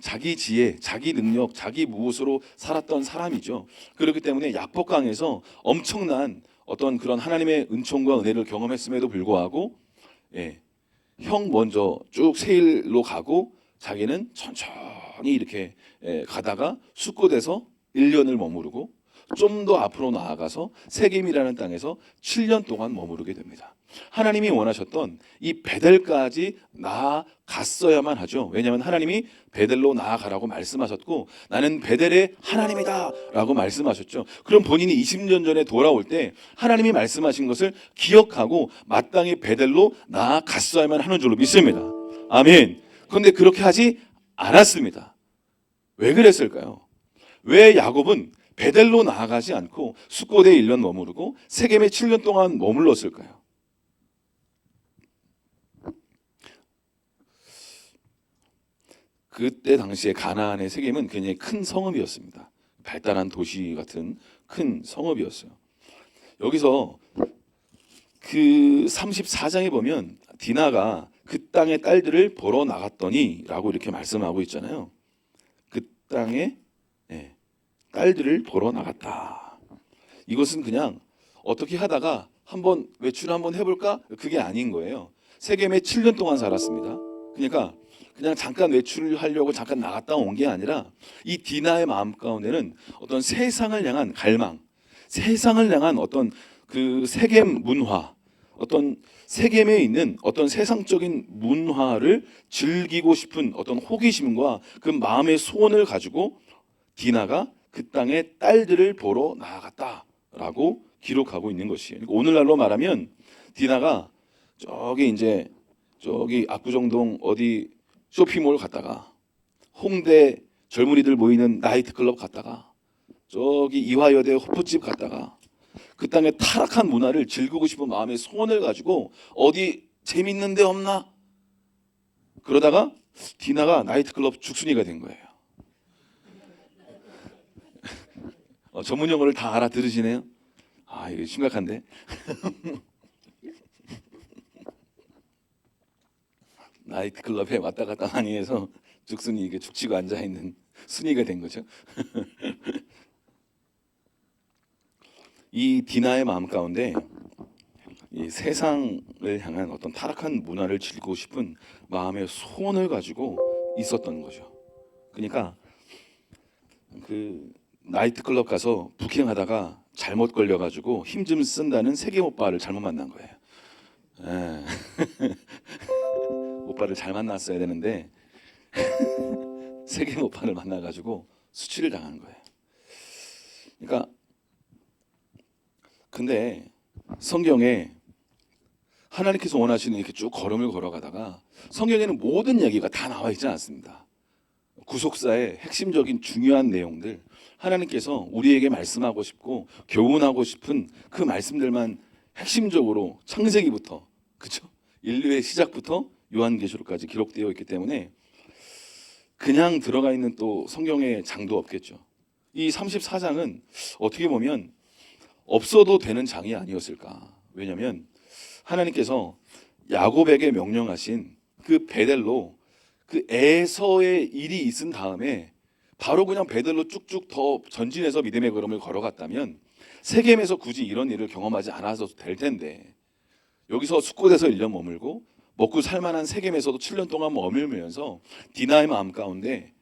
자기 지혜, 자기 능력, 자기 무엇으로 살았던 사람이죠. 그렇기 때문에 약복강에서 엄청난 어떤 그런 하나님의 은총과 은혜를 경험했음에도 불구하고 형 먼저 쭉 세일로 가고 자기는 천천히 이렇게 가다가 숙고돼서 1년을 머무르고 좀 더 앞으로 나아가서 세겜이라는 땅에서 7년 동안 머무르게 됩니다. 하나님이 원하셨던 이 베델까지 나아갔어야만 하죠. 왜냐하면 하나님이 베델로 나아가라고 말씀하셨고 나는 베델의 하나님이다 라고 말씀하셨죠. 그럼 본인이 20년 전에 돌아올 때 하나님이 말씀하신 것을 기억하고 마땅히 베델로 나아갔어야만 하는 줄로 믿습니다. 아멘. 그런데 그렇게 하지 않았습니다. 왜 그랬을까요? 왜 야곱은 베델로 나아가지 않고 숫고대에 1년 머무르고 세겜에 7년 동안 머물렀을까요? 그때 당시에 가나안의 세겜은 굉장히 큰 성읍이었습니다. 발달한 도시 같은 큰 성읍이었어요. 여기서 그 34장에 보면 디나가 그 땅의 딸들을 보러 나갔더니 라고 이렇게 말씀하고 있잖아요. 그 땅에 딸들을 보러 나갔다. 이것은 그냥 어떻게 하다가 한번 외출 한번 해볼까? 그게 아닌 거예요. 세겜에 7년 동안 살았습니다. 그러니까 그냥 잠깐 외출하려고 잠깐 나갔다 온 게 아니라 이 디나의 마음 가운데는 어떤 세상을 향한 갈망, 세상을 향한 어떤 그 세겜 문화, 어떤 세겜에 있는 어떤 세상적인 문화를 즐기고 싶은 어떤 호기심과 그 마음의 소원을 가지고 디나가 그 땅의 딸들을 보러 나아갔다라고 기록하고 있는 것이에요. 그러니까 오늘날로 말하면 디나가 저기 압구정동 어디 쇼핑몰 갔다가 홍대 젊은이들 모이는 나이트클럽 갔다가 저기 이화여대 호프집 갔다가 그 땅의 타락한 문화를 즐기고 싶은 마음의 소원을 가지고 어디 재밌는 데 없나? 그러다가 디나가 나이트클럽 죽순이가 된 거예요. 전문 용어를 다 알아들으시네요. 아, 이거 심각한데. 나이트클럽에 왔다 갔다 많이 해서 죽순이 이게 죽치고 앉아 있는 순이가 된 거죠. 이 디나의 마음 가운데 이 세상을 향한 어떤 타락한 문화를 즐기고 싶은 마음의 소원을 가지고 있었던 거죠. 그러니까 그 나이트클럽 가서 부킹하다가 잘못 걸려가지고 힘 좀 쓴다는 세계 오빠를 잘못 만난 거예요. 예. 오빠를 잘 만났어야 되는데 세계 오빠를 만나가지고 수치를 당한 거예요. 그러니까 근데 성경에 하나님께서 원하시는 이렇게 쭉 걸음을 걸어가다가 성경에는 모든 얘기가 다 나와 있지 않습니다. 구속사의 핵심적인 중요한 내용들, 하나님께서 우리에게 말씀하고 싶고 교훈하고 싶은 그 말씀들만 핵심적으로 창세기부터, 그죠? 인류의 시작부터 요한계시록까지 기록되어 있기 때문에 그냥 들어가 있는 또 성경의 장도 없겠죠. 이 34장은 어떻게 보면 없어도 되는 장이 아니었을까. 왜냐하면 하나님께서 야곱에게 명령하신 그 베델로 그 에서의 일이 있은 다음에 바로 그냥 베델로 쭉쭉 더 전진해서 믿음의 걸음을 걸어갔다면 세겜에서 굳이 이런 일을 경험하지 않아도 될 텐데 여기서 숫곳에서 1년 머물고 먹고 살만한 세겜에서도 7년 동안 머물면서 디나의 마음 가운데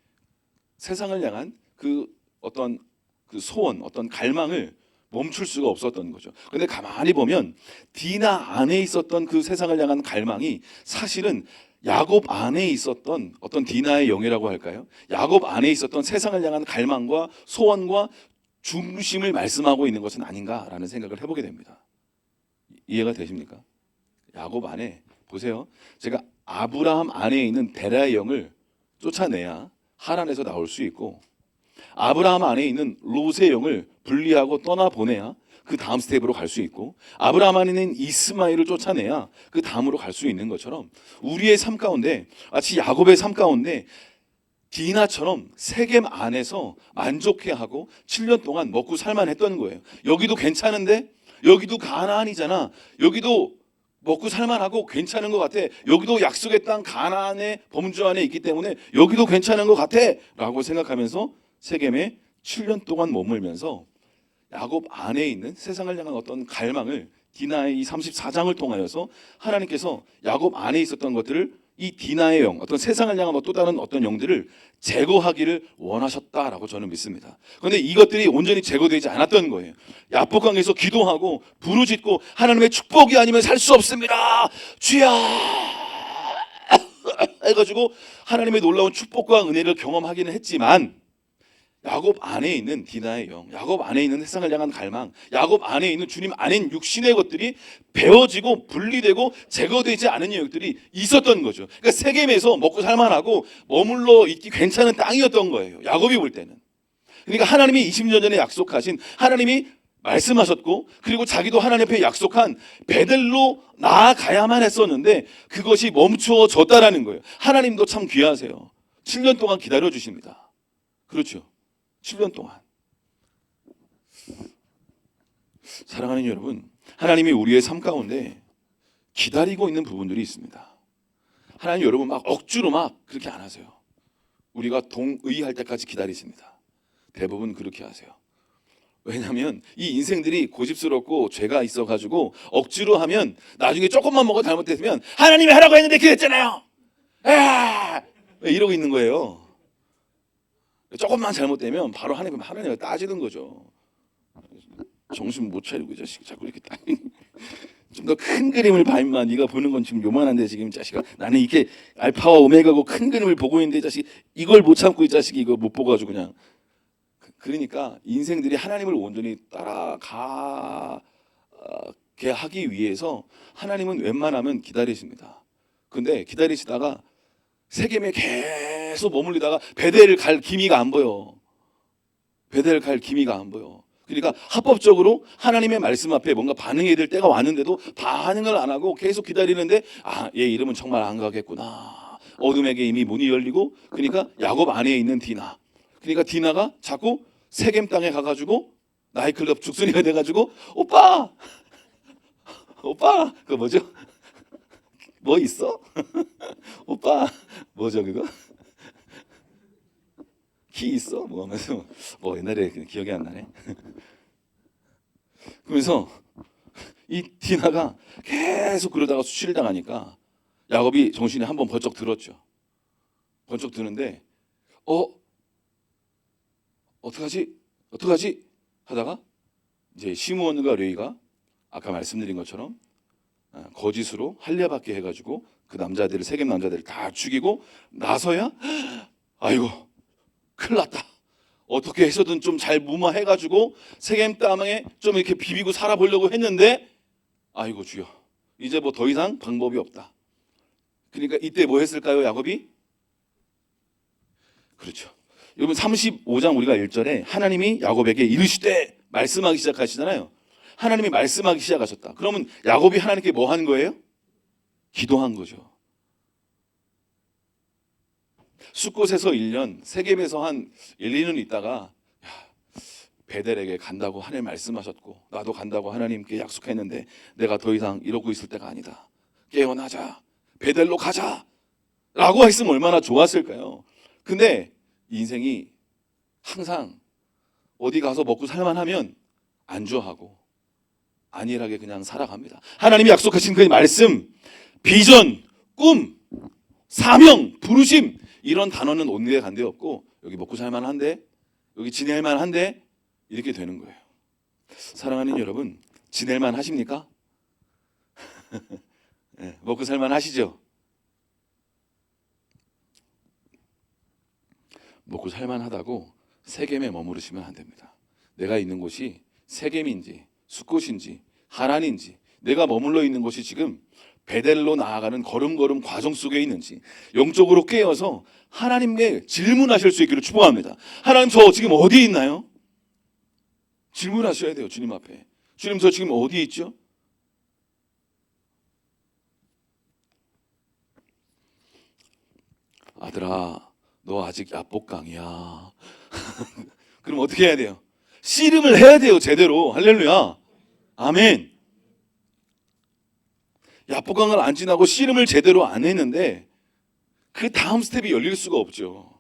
세상을 향한 그 어떤 그 소원, 어떤 갈망을 멈출 수가 없었던 거죠. 그런데 가만히 보면 디나 안에 있었던 그 세상을 향한 갈망이 사실은 야곱 안에 있었던 어떤 디나의 영이라고 할까요? 야곱 안에 있었던 세상을 향한 갈망과 소원과 중심을 말씀하고 있는 것은 아닌가라는 생각을 해보게 됩니다. 이해가 되십니까? 야곱 안에 보세요. 제가 아브라함 안에 있는 데라의 영을 쫓아내야 하란에서 나올 수 있고 아브라함 안에 있는 롯의 영을 분리하고 떠나보내야 그 다음 스텝으로 갈 수 있고 아브라함 안에 있는 이스마엘을 쫓아내야 그 다음으로 갈 수 있는 것처럼 우리의 삶 가운데 마치 야곱의 삶 가운데 디나처럼 세겜 안에서 만족해하고 7년 동안 먹고 살만했던 거예요. 여기도 괜찮은데 여기도 가나안이잖아. 여기도 먹고 살만하고 괜찮은 것 같아. 여기도 약속의 땅 가나안의 범주 안에 있기 때문에 여기도 괜찮은 것 같아 라고 생각하면서 세겜에 7년 동안 머물면서 야곱 안에 있는 세상을 향한 어떤 갈망을 디나의 이 34장을 통하여서 하나님께서 야곱 안에 있었던 것들을 이 디나의 영, 어떤 세상을 향한 또 다른 어떤 영들을 제거하기를 원하셨다라고 저는 믿습니다. 그런데 이것들이 온전히 제거되지 않았던 거예요. 야복강에서 기도하고 부르짖고 하나님의 축복이 아니면 살 수 없습니다. 주야 해가지고 하나님의 놀라운 축복과 은혜를 경험하기는 했지만 야곱 안에 있는 디나의 영, 야곱 안에 있는 세상을 향한 갈망, 야곱 안에 있는 주님 안에 있는 육신의 것들이 베어지고 분리되고 제거되지 않은 영역들이 있었던 거죠. 그러니까 세겜에서 먹고 살만하고 머물러 있기 괜찮은 땅이었던 거예요. 야곱이 볼 때는. 그러니까 하나님이 20년 전에 약속하신 하나님이 말씀하셨고 그리고 자기도 하나님 앞에 약속한 베델로 나아가야만 했었는데 그것이 멈추어졌다라는 거예요. 하나님도 참 귀하세요. 7년 동안 기다려 주십니다. 그렇죠. 7년 동안. 사랑하는 여러분, 하나님이 우리의 삶 가운데 기다리고 있는 부분들이 있습니다. 하나님 여러분 막 억지로 막 그렇게 안 하세요. 우리가 동의할 때까지 기다리십니다. 대부분 그렇게 하세요. 왜냐하면 이 인생들이 고집스럽고 죄가 있어가지고 억지로 하면 나중에 조금만 먹어 잘못했으면 하나님이 하라고 했는데 그랬잖아요. 이러고 있는 거예요. 조금만 잘못되면 바로 하나님을 따지는 거죠. 정신 못 차리고 이 자식이 자꾸 이렇게 좀 더 큰 그림을 봐 임마. 네가 보는 건 지금 요만한데 지금 이 자식아 나는 이게 알파와 오메가고 큰 그림을 보고 있는데 이 자식 이걸 못 참고 이 자식이 이거 못 보가지고 그냥 그러니까 인생들이 하나님을 온전히 따라가게 하기 위해서 하나님은 웬만하면 기다리십니다. 근데 기다리시다가 세겜에 계속 머물리다가 베델을 갈 기미가 안 보여. 베델을 갈 기미가 안 보여. 그러니까 합법적으로 하나님의 말씀 앞에 뭔가 반응해야 될 때가 왔는데도 반응을 안 하고 계속 기다리는데 얘 이름은 정말 안 가겠구나. 어둠에게 이미 문이 열리고 그러니까 야곱 안에 있는 디나. 그러니까 디나가 자꾸 세겜 땅에 가가지고 나이클럽 죽순이가 돼가지고 오빠 그거 뭐죠? 뭐 있어? 오빠 뭐죠 그거? 키 있어? 뭐 하면서 뭐 옛날에 기억이 안 나네. 그러면서 이 디나가 계속 그러다가 수치를 당하니까 야곱이 정신이 한번 번쩍 들었죠. 번쩍 드는데 어떡하지? 어떡하지? 하다가 이제 시므온과 레위가 아까 말씀드린 것처럼 거짓으로 할례받게 해가지고 그 남자들을 세겜 남자들을 다 죽이고 나서야 아이고 큰일 났다. 어떻게 해서든 좀 잘 무마해가지고 세겜 땅에 좀 이렇게 비비고 살아보려고 했는데 아이고 주여 이제 뭐 더 이상 방법이 없다. 그러니까 이때 뭐 했을까요 야곱이? 그렇죠. 여러분 35장 우리가 1절에 하나님이 야곱에게 이르시되 말씀하기 시작하시잖아요. 하나님이 말씀하기 시작하셨다. 그러면 야곱이 하나님께 뭐 한 거예요? 기도한 거죠. 숫곳에서 1년, 세겜에서 한 1, 2년 있다가 베델에게 간다고 하나님 말씀하셨고 나도 간다고 하나님께 약속했는데 내가 더 이상 이러고 있을 때가 아니다. 깨어나자. 베델로 가자. 라고 했으면 얼마나 좋았을까요? 근데 인생이 항상 어디 가서 먹고 살만하면 안주하고 안일하게 그냥 살아갑니다. 하나님이 약속하신 그 말씀, 비전, 꿈, 사명, 부르심 이런 단어는 온데에 간데 없고 여기 먹고 살만한데 여기 지낼 만한데 이렇게 되는 거예요. 사랑하는 여러분 지낼만 하십니까? 네, 먹고 살만 하시죠? 먹고 살만하다고 세겜에 머무르시면 안 됩니다. 내가 있는 곳이 세겜인지 숫곳인지 하란인지 내가 머물러 있는 곳이 지금 베델로 나아가는 걸음걸음 과정 속에 있는지 영적으로 깨어서 하나님께 질문하실 수 있기를 축복합니다. 하나님 저 지금 어디에 있나요? 질문하셔야 돼요. 주님 앞에. 주님 저 지금 어디에 있죠? 아들아 너 아직 야복강이야. 그럼 어떻게 해야 돼요? 씨름을 해야 돼요. 제대로. 할렐루야. 아멘. 야복강을 안 지나고 씨름을 제대로 안 했는데 그 다음 스텝이 열릴 수가 없죠.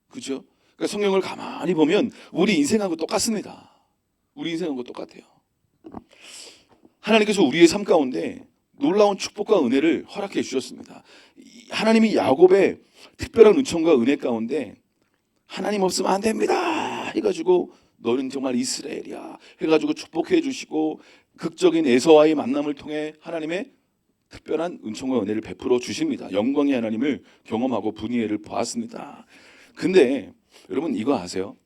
그죠? 그러니까 성경을 가만히 보면 우리 인생하고 똑같습니다. 우리 인생하고 똑같아요. 하나님께서 우리의 삶 가운데 놀라운 축복과 은혜를 허락해 주셨습니다. 하나님이 야곱의 특별한 은총과 은혜 가운데 하나님 없으면 안 됩니다 해가지고 너는 정말 이스라엘이야 해가지고 축복해 주시고 극적인 에서와의 만남을 통해 하나님의 특별한 은총과 은혜를 베풀어 주십니다. 영광의 하나님을 경험하고 분이엘을 보았습니다. 근데 여러분 이거 아세요?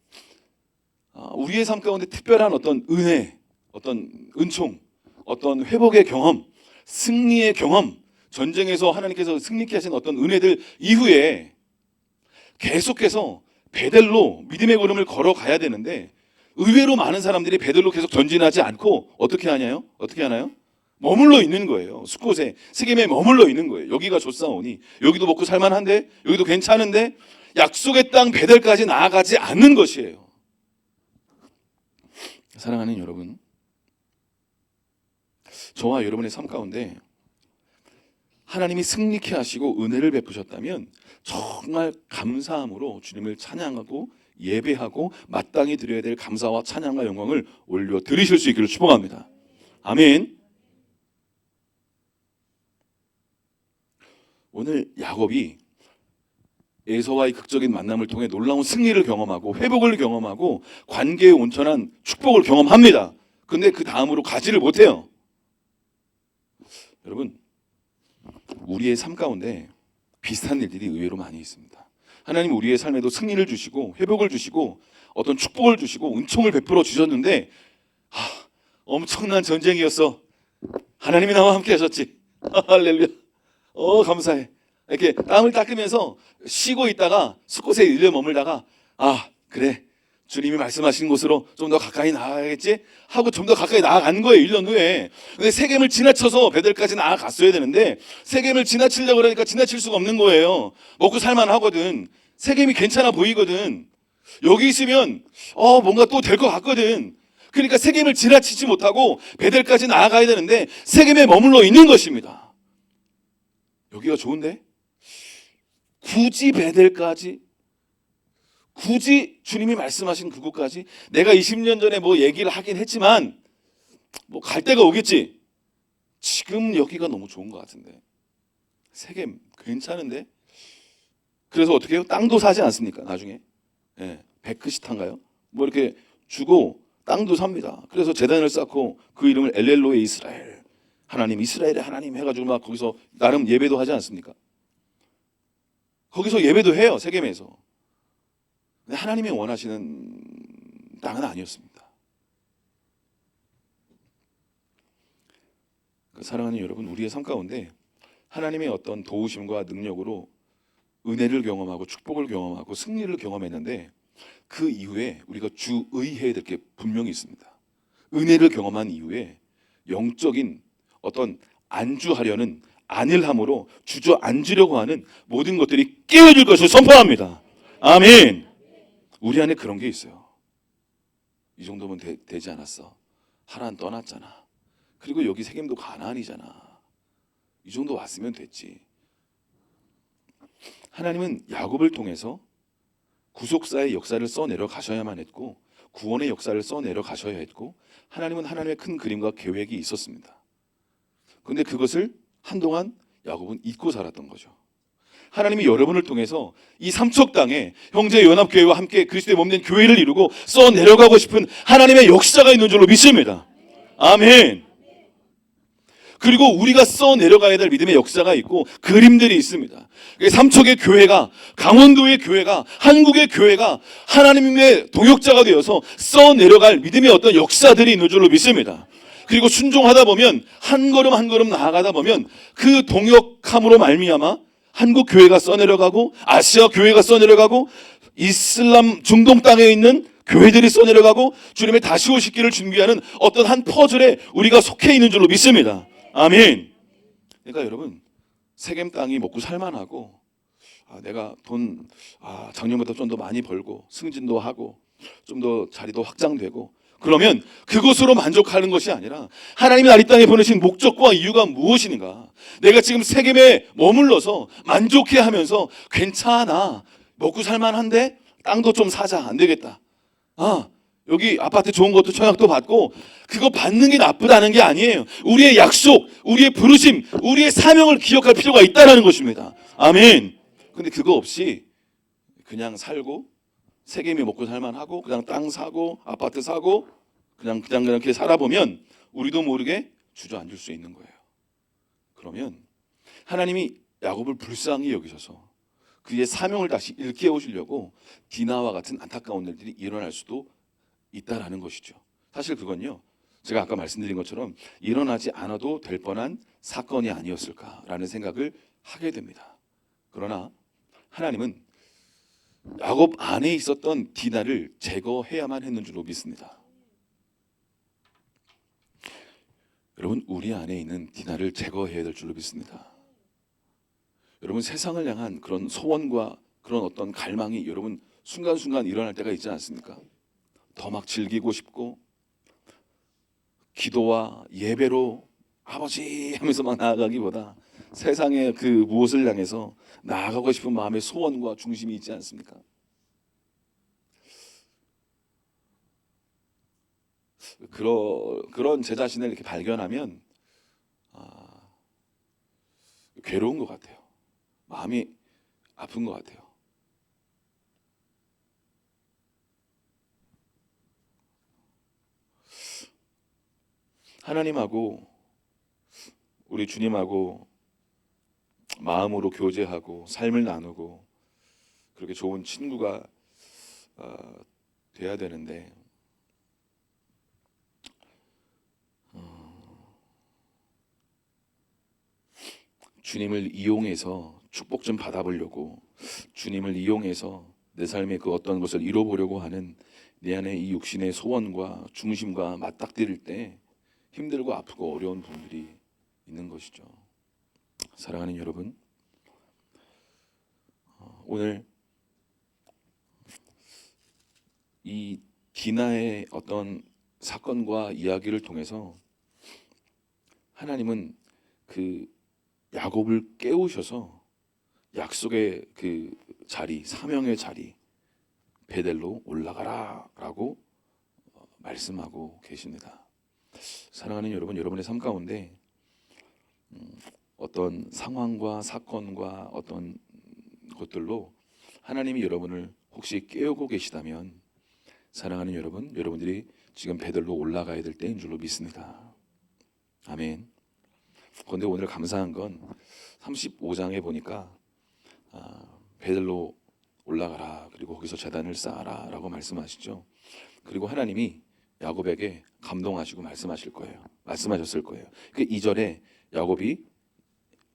우리의 삶 가운데 특별한 어떤 은혜, 어떤 은총, 어떤 회복의 경험, 승리의 경험, 전쟁에서 하나님께서 승리케 하신 어떤 은혜들 이후에 계속해서 베델로 믿음의 걸음을 걸어가야 되는데 의외로 많은 사람들이 베델로 계속 전진하지 않고 어떻게 하나요? 머물러 있는 거예요. 숫곳에 세겜에 머물러 있는 거예요. 여기가 좋사오니 여기도 먹고 살만한데 여기도 괜찮은데 약속의 땅 베델까지 나아가지 않는 것이에요. 사랑하는 여러분, 저와 여러분의 삶 가운데 하나님이 승리케 하시고 은혜를 베푸셨다면 정말 감사함으로 주님을 찬양하고 예배하고 마땅히 드려야 될 감사와 찬양과 영광을 올려 드리실 수 있기를 축복합니다. 아멘. 오늘 야곱이 에서와의 극적인 만남을 통해 놀라운 승리를 경험하고 회복을 경험하고 관계의 온전한 축복을 경험합니다. 근데 그 다음으로 가지를 못해요. 여러분, 우리의 삶 가운데 비슷한 일들이 의외로 많이 있습니다. 하나님 우리의 삶에도 승리를 주시고 회복을 주시고 어떤 축복을 주시고 은총을 베풀어 주셨는데 엄청난 전쟁이었어. 하나님이 나와 함께 하셨지. 할렐루야. 감사해. 이렇게 땀을 닦으면서 쉬고 있다가 숲곳에 일려 머물다가 그래 주님이 말씀하신 곳으로 좀 더 가까이 나아가겠지 하고 좀 더 가까이 나아간 거예요. 1년 후에. 근데 세겜을 지나쳐서 베델까지 나아갔어야 되는데 세겜을 지나치려고 그러니까 지나칠 수가 없는 거예요. 먹고 살만하거든. 세겜이 괜찮아 보이거든. 여기 있으면 뭔가 또 될 것 같거든. 그러니까 세겜을 지나치지 못하고 베델까지 나아가야 되는데 세겜에 머물러 있는 것입니다. 여기가 좋은데? 굳이 베델까지? 굳이 주님이 말씀하신 그곳까지 내가 20년 전에 뭐 얘기를 하긴 했지만 뭐 갈 때가 오겠지. 지금 여기가 너무 좋은 것 같은데, 세겜 괜찮은데. 그래서 어떻게 해요? 땅도 사지 않습니까? 나중에 베크시탄가요? 뭐 이렇게 주고 땅도 삽니다. 그래서 제단을 쌓고 그 이름을 엘렐로의 이스라엘, 하나님 이스라엘의 하나님 해가지고 막 거기서 나름 예배도 하지 않습니까? 거기서 예배도 해요, 세겜에서. 근데 하나님이 원하시는 땅은 아니었습니다. 사랑하는 여러분, 우리의 삶 가운데 하나님의 어떤 도우심과 능력으로 은혜를 경험하고 축복을 경험하고 승리를 경험했는데, 그 이후에 우리가 주의해야 될 게 분명히 있습니다. 은혜를 경험한 이후에 영적인 어떤 안주하려는 안일함으로 주저앉으려고 하는 모든 것들이 깨어질 것을 선포합니다. 아멘. 우리 안에 그런 게 있어요. 이 정도면 되지 않았어. 하나는 떠났잖아. 그리고 여기 세겜도 가나안이잖아. 이 정도 왔으면 됐지. 하나님은 야곱을 통해서 구속사의 역사를 써내려 가셔야만 했고, 구원의 역사를 써내려 가셔야 했고, 하나님은 하나님의 큰 그림과 계획이 있었습니다. 그런데 그것을 한동안 야곱은 잊고 살았던 거죠. 하나님이 여러분을 통해서 이 삼척 땅에 형제 연합교회와 함께 그리스도의 몸된 교회를 이루고 써내려가고 싶은 하나님의 역사가 있는 줄로 믿습니다. 아멘. 그리고 우리가 써내려가야 될 믿음의 역사가 있고 그림들이 있습니다. 삼척의 교회가, 강원도의 교회가, 한국의 교회가 하나님의 동역자가 되어서 써내려갈 믿음의 어떤 역사들이 있는 줄로 믿습니다. 그리고 순종하다 보면, 한 걸음 한 걸음 나아가다 보면 그 동역함으로 말미암아 한국 교회가 써내려가고, 아시아 교회가 써내려가고, 이슬람 중동 땅에 있는 교회들이 써내려가고, 주님의 다시 오시기를 준비하는 어떤 한 퍼즐에 우리가 속해 있는 줄로 믿습니다. 아멘. 그러니까 여러분, 세겜 땅이 먹고 살만하고, 내가 돈 작년보다 좀 더 많이 벌고 승진도 하고 좀 더 자리도 확장되고, 그러면 그것으로 만족하는 것이 아니라 하나님이 날 이 땅에 보내신 목적과 이유가 무엇인가? 내가 지금 세겜에 머물러서 만족해하면서 괜찮아, 먹고 살만한데 땅도 좀 사자, 안 되겠다. 여기 아파트 좋은 것도 청약도 받고, 그거 받는 게 나쁘다는 게 아니에요. 우리의 약속, 우리의 부르심, 우리의 사명을 기억할 필요가 있다는 것입니다. 아멘. 근데 그거 없이 그냥 살고, 세겜이 먹고 살만하고 그냥 땅 사고 아파트 사고 그냥 이렇게 살아보면 우리도 모르게 주저앉을 수 있는 거예요. 그러면 하나님이 야곱을 불쌍히 여기셔서 그의 사명을 다시 일깨우시려고 디나와 같은 안타까운 일들이 일어날 수도 있다라는 것이죠. 사실 그건요, 제가 아까 말씀드린 것처럼 일어나지 않아도 될 뻔한 사건이 아니었을까라는 생각을 하게 됩니다. 그러나 하나님은 야곱 안에 있었던 디나를 제거해야만 했는 줄로 믿습니다. 여러분, 우리 안에 있는 디나를 제거해야 될 줄로 믿습니다. 여러분, 세상을 향한 그런 소원과 그런 어떤 갈망이 여러분 순간순간 일어날 때가 있지 않습니까? 더 막 즐기고 싶고, 기도와 예배로 아버지 하면서 막 나아가기보다 세상의 그 무엇을 향해서 나아가고 싶은 마음의 소원과 중심이 있지 않습니까? 그런 제 자신을 이렇게 발견하면 괴로운 것 같아요. 마음이 아픈 것 같아요. 하나님하고 우리 주님하고 마음으로 교제하고 삶을 나누고 그렇게 좋은 친구가 돼야 되는데, 주님을 이용해서 축복 좀 받아보려고, 주님을 이용해서 내 삶의 그 어떤 것을 이뤄보려고 하는 내 안에 이 육신의 소원과 중심과 맞닥뜨릴 때 힘들고 아프고 어려운 분들이 있는 것이죠. 사랑하는 여러분, 오늘 이 디나의 어떤 사건과 이야기를 통해서 하나님은 그 야곱을 깨우셔서 약속의 그 자리, 사명의 자리, 베델로 올라가라라고 말씀하고 계십니다. 사랑하는 여러분, 여러분의 삶 가운데 어떤 상황과 사건과 어떤 것들로 하나님이 여러분을 혹시 깨우고 계시다면, 사랑하는 여러분, 여러분들이 지금 베델로 올라가야 될 때인 줄로 믿습니다. 아멘. 그런데 오늘 감사한 건 35장에 보니까 베델로 올라가라, 그리고 거기서 제단을 쌓아라 라고 말씀하시죠. 그리고 하나님이 야곱에게 감동하시고 말씀하셨을 거예요. 그 2절에 야곱이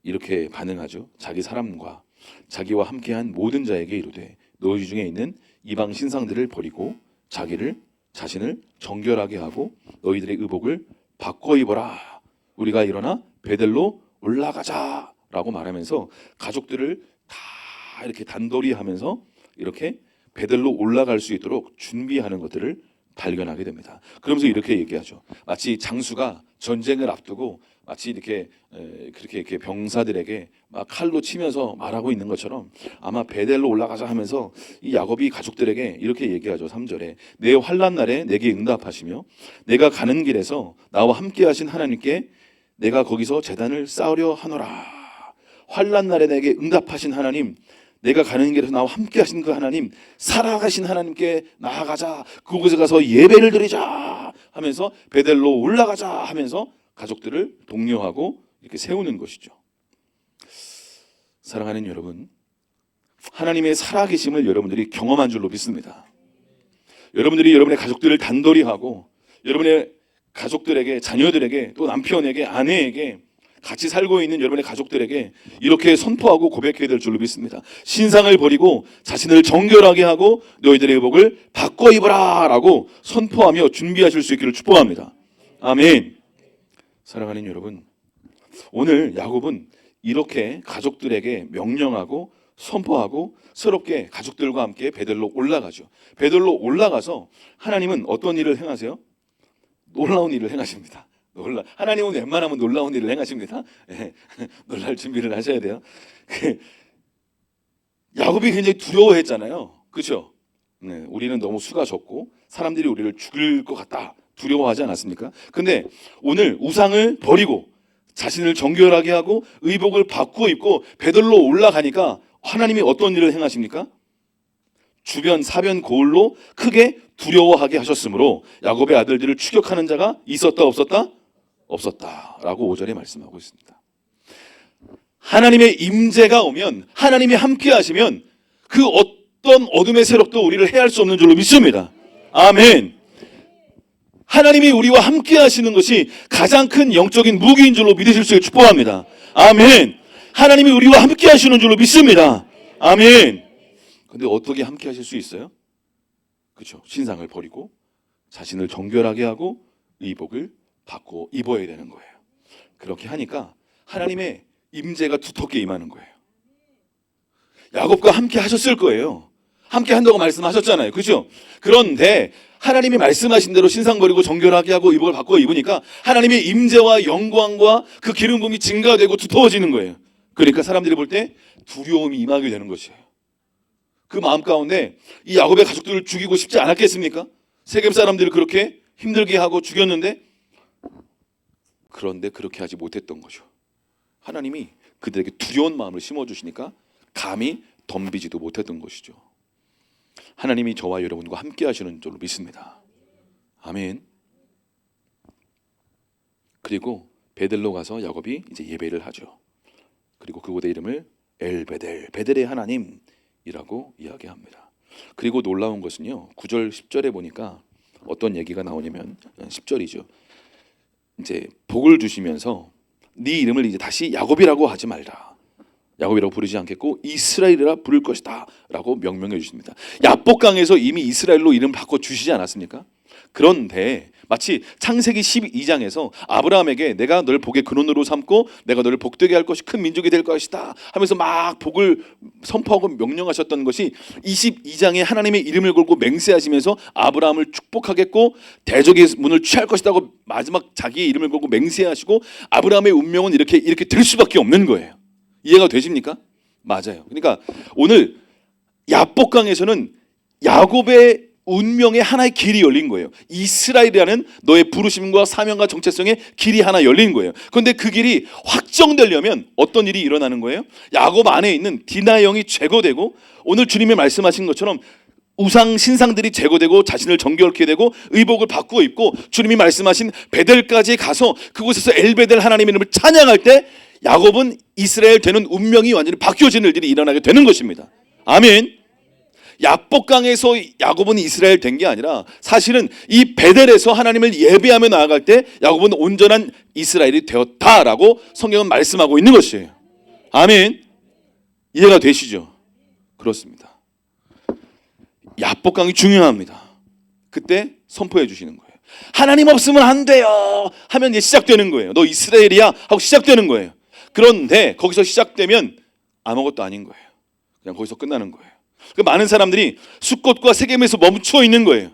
이렇게 반응하죠. 자기 사람과 자기와 함께한 모든 자에게 이르되 너희 중에 있는 이방 신상들을 버리고 자신을 정결하게 하고 너희들의 의복을 바꿔 입어라. 우리가 일어나 베델로 올라가자 라고 말하면서 가족들을 다 이렇게 단돌이 하면서 이렇게 베델로 올라갈 수 있도록 준비하는 것들을 발견하게 됩니다. 그러면서 이렇게 얘기하죠. 마치 장수가 전쟁을 앞두고 마치 그렇게 병사들에게 막 칼로 치면서 말하고 있는 것처럼 아마 베델로 올라가자 하면서 이 야곱이 가족들에게 이렇게 얘기하죠. 3절에 내 환난 날에 내게 응답하시며 내가 가는 길에서 나와 함께 하신 하나님께 내가 거기서 제단을 쌓으려 하노라. 환난 날에 내게 응답하신 하나님, 내가 가는 길에서 나와 함께 하신 그 하나님, 살아가신 하나님께 나아가자. 그곳에 가서 예배를 드리자 하면서 베델로 올라가자 하면서 가족들을 독려하고 이렇게 세우는 것이죠. 사랑하는 여러분, 하나님의 살아계심을 여러분들이 경험한 줄로 믿습니다. 여러분들이 여러분의 가족들을 단돌이 하고 여러분의 가족들에게, 자녀들에게, 또 남편에게, 아내에게, 같이 살고 있는 여러분의 가족들에게 이렇게 선포하고 고백해야 될 줄로 믿습니다. 신상을 버리고 자신을 정결하게 하고 너희들의 의복을 바꿔 입어라 라고 선포하며 준비하실 수 있기를 축복합니다. 아멘. 사랑하는 여러분, 오늘 야곱은 이렇게 가족들에게 명령하고 선포하고 새롭게 가족들과 함께 베델로 올라가죠. 베델로 올라가서 하나님은 어떤 일을 행하세요? 놀라운 일을 행하십니다. 하나님은 웬만하면 놀라운 일을 행하십니다. 네, 놀랄 준비를 하셔야 돼요. 야곱이 굉장히 두려워했잖아요. 그렇죠? 네, 우리는 너무 수가 적고 사람들이 우리를 죽일 것 같다 두려워하지 않았습니까? 근데 오늘 우상을 버리고 자신을 정결하게 하고 의복을 바꾸어 입고 베델로 올라가니까 하나님이 어떤 일을 행하십니까? 주변 사변 고을로 크게 두려워하게 하셨으므로 야곱의 아들들을 추격하는 자가 있었다 없었다? 없었다라고 5절에 말씀하고 있습니다. 하나님의 임재가 오면, 하나님이 함께 하시면 그 어떤 어둠의 세력도 우리를 해할 수 없는 줄로 믿습니다. 아멘. 하나님이 우리와 함께 하시는 것이 가장 큰 영적인 무기인 줄로 믿으실 수 있게 축복합니다. 아멘. 하나님이 우리와 함께 하시는 줄로 믿습니다. 아멘. 근데 어떻게 함께 하실 수 있어요? 그렇죠. 신상을 버리고 자신을 정결하게 하고 의복을 바꿔 입어야 되는 거예요. 그렇게 하니까 하나님의 임재가 두텁게 임하는 거예요. 야곱과 함께 하셨을 거예요. 함께 한다고 말씀하셨잖아요. 그렇죠? 그런데 하나님이 말씀하신 대로 신상 버리고 정결하게 하고 의복을 바꿔 입으니까 하나님의 임재와 영광과 그 기름 부음이 증가되고 두터워지는 거예요. 그러니까 사람들이 볼 때 두려움이 임하게 되는 것이에요. 그 마음 가운데 이 야곱의 가족들을 죽이고 싶지 않았겠습니까? 세겜 사람들을 그렇게 힘들게 하고 죽였는데, 그런데 그렇게 하지 못했던 거죠. 하나님이 그들에게 두려운 마음을 심어주시니까 감히 덤비지도 못했던 것이죠. 하나님이 저와 여러분과 함께 하시는 줄로 믿습니다. 아멘. 그리고 베델로 가서 야곱이 이제 예배를 하죠. 그리고 그곳의 이름을 엘베델, 베델의 하나님이라고 이야기합니다. 그리고 놀라운 것은요, 9절 10절에 보니까 어떤 얘기가 나오냐면 10절이죠. 이제 복을 주시면서 네 이름을 이제 다시 야곱이라고 하지 말라. 야곱이라고 부르지 않겠고 이스라엘이라 부를 것이다 라고 명명해 주십니다. 야복강에서 이미 이스라엘로 이름 바꿔 주시지 않았습니까? 그런데 마치 창세기 12장에서 아브라함에게 내가 널 복의 근원으로 삼고 내가 너를 복되게 할 것이 큰 민족이 될 것이다 하면서 막 복을 선포하고 명령하셨던 것이 22장에 하나님의 이름을 걸고 맹세하시면서 아브라함을 축복하겠고 대적의 문을 취할 것이다고 마지막 자기의 이름을 걸고 맹세하시고 아브라함의 운명은 이렇게 될 수밖에 없는 거예요. 이해가 되십니까? 맞아요. 그러니까 오늘 야복강에서는 야곱의 운명의 하나의 길이 열린 거예요. 이스라엘이라는 너의 부르심과 사명과 정체성의 길이 하나 열린 거예요. 그런데 그 길이 확정되려면 어떤 일이 일어나는 거예요? 야곱 안에 있는 디나의 영이 제거되고, 오늘 주님이 말씀하신 것처럼 우상 신상들이 제거되고 자신을 정결케 되고 의복을 바꾸어 입고 주님이 말씀하신 베델까지 가서 그곳에서 엘베델 하나님의 이름을 찬양할 때 야곱은 이스라엘 되는 운명이 완전히 바뀌어지는 일들이 일어나게 되는 것입니다. 아멘. 야복강에서 야곱은 이스라엘 된 게 아니라 사실은 이 베델에서 하나님을 예배하며 나아갈 때 야곱은 온전한 이스라엘이 되었다라고 성경은 말씀하고 있는 것이에요. 아멘. 이해가 되시죠? 그렇습니다. 야복강이 중요합니다. 그때 선포해 주시는 거예요. 하나님 없으면 안 돼요 하면 이제 시작되는 거예요. 너 이스라엘이야 하고 시작되는 거예요. 그런데 거기서 시작되면 아무것도 아닌 거예요. 그냥 거기서 끝나는 거예요. 많은 사람들이 숫곳과 세겜에서 멈춰 있는 거예요.